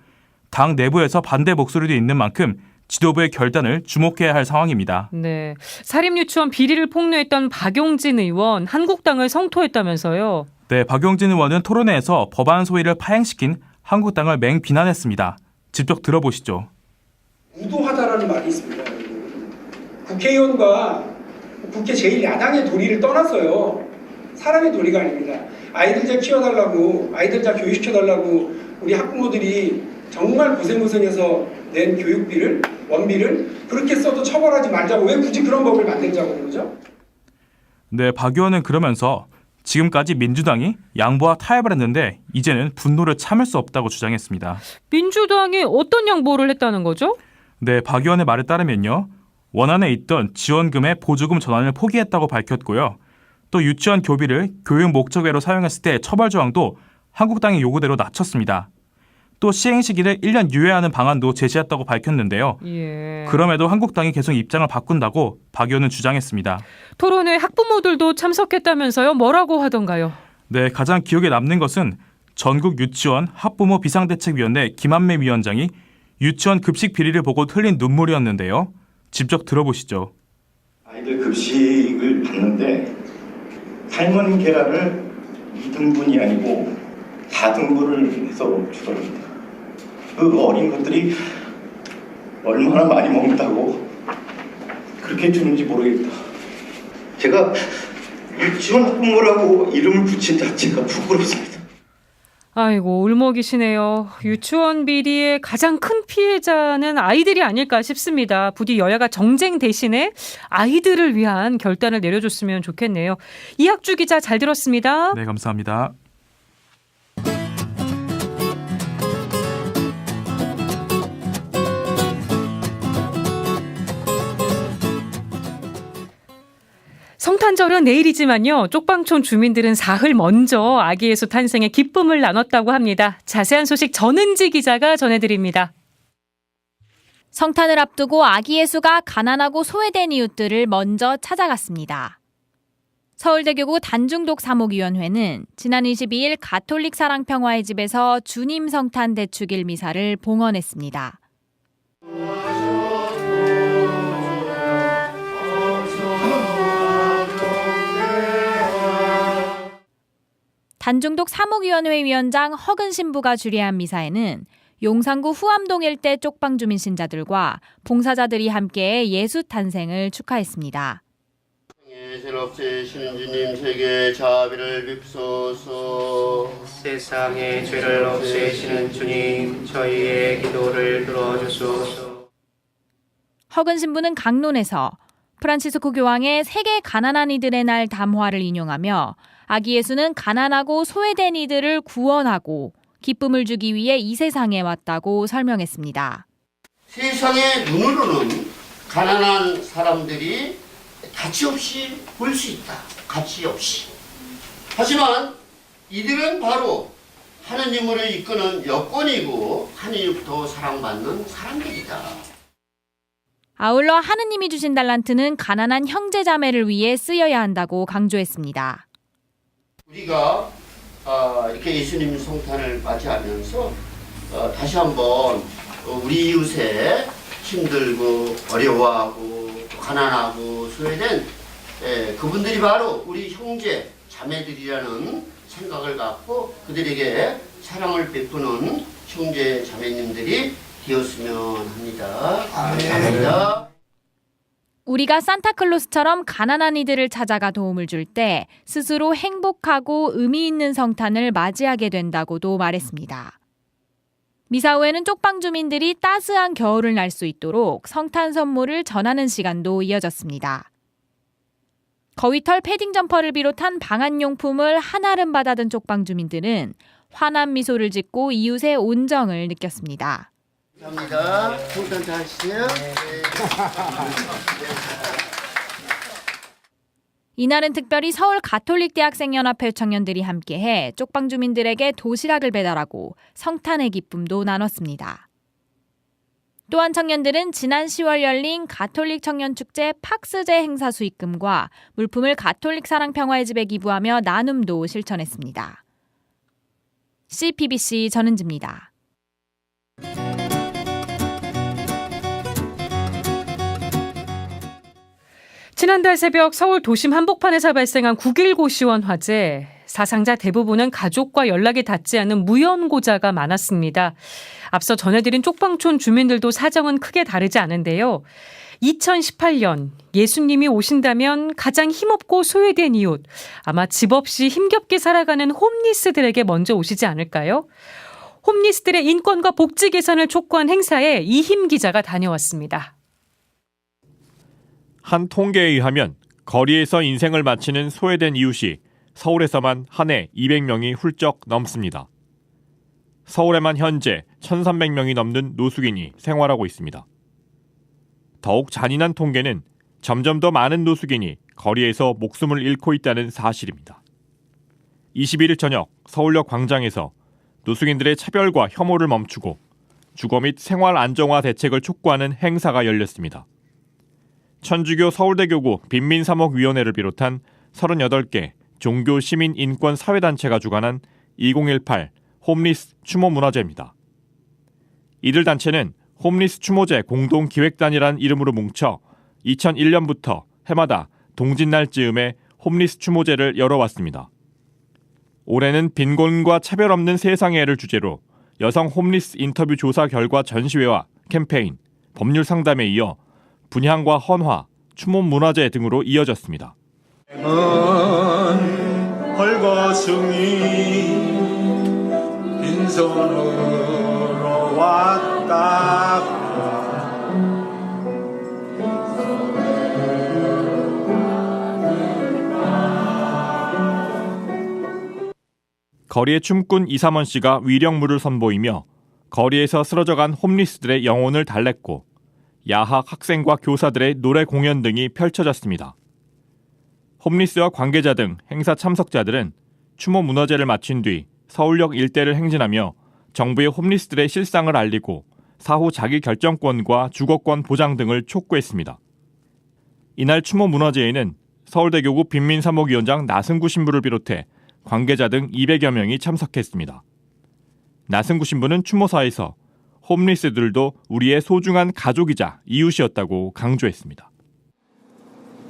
당 내부에서 반대 목소리도 있는 만큼 지도부의 결단을 주목해야 할 상황입니다. 네, 사립유치원 비리를 폭로했던 박용진 의원 한국당을 성토했다면서요. 네, 박용진 의원은 토론회에서 법안 소위를 파행시킨 한국당을 맹비난했습니다. 직접 들어보시죠. 우도하다라는 말이 있습니다. 국회의원과 국회 제1야당의 도리를 떠났어요. 사람의 도리가 아닙니다. 아이들 잘 키워달라고, 아이들 잘 교육시켜달라고 우리 학부모들이 정말 고생해서 낸 교육비를, 원비를 그렇게 써도 처벌하지 말자고 왜 굳이 그런 법을 만들자고 그런 거죠? 네, 박 의원은 그러면서 지금까지 민주당이 양보와 타협을 했는데 이제는 분노를 참을 수 없다고 주장했습니다. 민주당이 어떤 양보를 했다는 거죠? 네, 박 의원의 말에 따르면요. 원안에 있던 지원금의 보조금 전환을 포기했다고 밝혔고요. 또 유치원 교비를 교육 목적외로 사용했을 때 처벌 조항도 한국당의 요구대로 낮췄습니다. 또 시행 시기를 1년 유예하는 방안도 제시했다고 밝혔는데요. 예. 그럼에도 한국당이 계속 입장을 바꾼다고 박 의원은 주장했습니다. 토론회 학부모들도 참석했다면서요? 뭐라고 하던가요? 네, 가장 기억에 남는 것은 전국 유치원 학부모 비상대책위원회 김한매 위원장이 유치원 급식 비리를 보고 흘린 눈물이었는데요. 직접 들어보시죠. 아이들 급식을 받는데 삶은 계란을 2등분이 아니고 4등분을 해서 주더랍니다. 그 어린 것들이 얼마나 많이 먹는다고 그렇게 주는지 모르겠다. 제가 유치원 학부모라고 이름을 붙인 자체가 부끄럽습니다. 아이고, 울먹이시네요. 유치원 비리의 가장 큰 피해자는 아이들이 아닐까 싶습니다. 부디 여야가 정쟁 대신에 아이들을 위한 결단을 내려줬으면 좋겠네요. 이학주 기자 잘 들었습니다. 네, 감사합니다. 성탄절은 내일이지만요. 쪽방촌 주민들은 사흘 먼저 아기 예수 탄생의 기쁨을 나눴다고 합니다. 자세한 소식 전은지 기자가 전해드립니다. 성탄을 앞두고 아기 예수가 가난하고 소외된 이웃들을 먼저 찾아갔습니다. 서울대교구 단중독 사목위원회는 지난 22일 가톨릭 사랑평화의 집에서 주님 성탄 대축일 미사를 봉헌했습니다. 단중독 사목위원회 위원장 허근 신부가 주례한 미사에는 용산구 후암동 일대 쪽방 주민 신자들과 봉사자들이 함께 예수 탄생을 축하했습니다. 죄를 없애시는 주님 세계 자비를 빕소서. 세상의 죄를 없애시는 주님 저희의 기도를 들어주소서. 허근 신부는 강론에서 프란치스코 교황의 세계 가난한 이들의 날 담화를 인용하며 아기 예수는 가난하고 소외된 이들을 구원하고 기쁨을 주기 위해 이 세상에 왔다고 설명했습니다. 세상의 눈으로는 가난한 사람들이 가치 없이 볼 수 있다. 가치 없이. 하지만 이들은 바로 하느님으로 이끄는 여권이고 하느님부터 사랑받는 사람들이다. 아울러 하느님이 주신 달란트는 가난한 형제 자매를 위해 쓰여야 한다고 강조했습니다. 우리가 이렇게 예수님 성탄을 맞이하면서 다시 한번 우리 이웃에 힘들고 어려워하고 가난하고 소외된 그분들이 바로 우리 형제 자매들이라는 생각을 갖고 그들에게 사랑을 베푸는 형제 자매님들이 되었으면 합니다. 감사합니다. 우리가 산타클로스처럼 가난한 이들을 찾아가 도움을 줄 때 스스로 행복하고 의미 있는 성탄을 맞이하게 된다고도 말했습니다. 미사 후에는 쪽방 주민들이 따스한 겨울을 날 수 있도록 성탄 선물을 전하는 시간도 이어졌습니다. 거위털 패딩 점퍼를 비롯한 방한용품을 한아름 받아든 쪽방 주민들은 환한 미소를 짓고 이웃의 온정을 느꼈습니다. 감사합니다. 성탄 잘 하시세요. 이날은 특별히 서울 가톨릭대학생연합회 청년들이 함께해 쪽방 주민들에게 도시락을 배달하고 성탄의 기쁨도 나눴습니다. 또한 청년들은 지난 10월 열린 가톨릭 청년축제 팍스제 행사 수익금과 물품을 가톨릭 사랑평화의 집에 기부하며 나눔도 실천했습니다. CPBC 전은지입니다. 지난달 새벽 서울 도심 한복판에서 발생한 9.19 시원 화재. 사상자 대부분은 가족과 연락이 닿지 않은 무연고자가 많았습니다. 앞서 전해드린 쪽방촌 주민들도 사정은 크게 다르지 않은데요. 2018년 예수님이 오신다면 가장 힘없고 소외된 이웃, 아마 집 없이 힘겹게 살아가는 홈리스들에게 먼저 오시지 않을까요? 홈리스들의 인권과 복지 개선을 촉구한 행사에 이힘 기자가 다녀왔습니다. 한 통계에 의하면 거리에서 인생을 마치는 소외된 이웃이 서울에서만 한 해 200명이 훌쩍 넘습니다. 서울에만 현재 1,300명이 넘는 노숙인이 생활하고 있습니다. 더욱 잔인한 통계는 점점 더 많은 노숙인이 거리에서 목숨을 잃고 있다는 사실입니다. 21일 저녁 서울역 광장에서 노숙인들의 차별과 혐오를 멈추고 주거 및 생활 안정화 대책을 촉구하는 행사가 열렸습니다. 천주교 서울대교구 빈민사목위원회를 비롯한 38개 종교 시민 인권 사회단체가 주관한 2018 홈리스 추모 문화제입니다. 이들 단체는 홈리스 추모제 공동기획단이라는 이름으로 뭉쳐 2001년부터 해마다 동짓날 즈음에 홈리스 추모제를 열어왔습니다. 올해는 빈곤과 차별 없는 세상의 해를 주제로 여성 홈리스 인터뷰 조사 결과 전시회와 캠페인, 법률 상담에 이어 분향과 헌화, 추모 문화제 등으로 이어졌습니다. 헐거숭이 빈손으로 왔다. 거리의 춤꾼 이삼원 씨가 위령물을 선보이며 거리에서 쓰러져간 홈리스들의 영혼을 달랬고 야학 학생과 교사들의 노래 공연 등이 펼쳐졌습니다. 홈리스와 관계자 등 행사 참석자들은 추모 문화제를 마친 뒤 서울역 일대를 행진하며 정부의 홈리스들의 실상을 알리고 사후 자기 결정권과 주거권 보장 등을 촉구했습니다. 이날 추모 문화제에는 서울대교구 빈민사목위원장 나승구 신부를 비롯해 관계자 등 200여 명이 참석했습니다. 나승구 신부는 추모사에서 홈리스들도 우리의 소중한 가족이자 이웃이었다고 강조했습니다.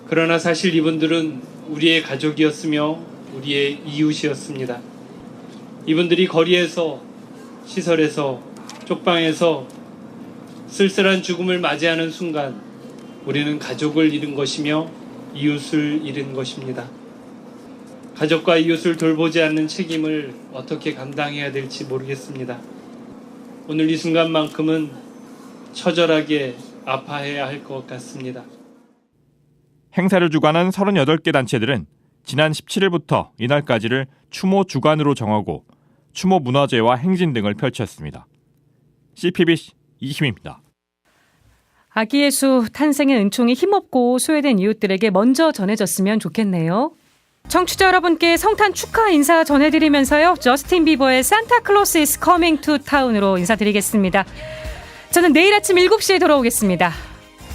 그러나 사실 이분들은 우리의 가족이었으며 우리의 이웃이었습니다. 이분들이 거리에서, 시설에서, 쪽방에서 쓸쓸한 죽음을 맞이하는 순간 우리는 가족을 잃은 것이며 이웃을 잃은 것입니다. 가족과 이웃을 돌보지 않는 책임을 어떻게 감당해야 될지 모르겠습니다. 오늘 이 순간만큼은 처절하게 아파해야 할 것 같습니다. 행사를 주관한 38개 단체들은 지난 17일부터 이날까지를 추모 주간으로 정하고 추모 문화제와 행진 등을 펼쳤습니다. CPBC 이희민입니다. 아기 예수 탄생의 은총이 힘없고 소외된 이웃들에게 먼저 전해졌으면 좋겠네요. 청취자 여러분께 성탄 축하 인사 전해드리면서요. 저스틴 비버의 Santa Claus is coming to town으로 인사드리겠습니다. 저는 내일 아침 7시에 돌아오겠습니다.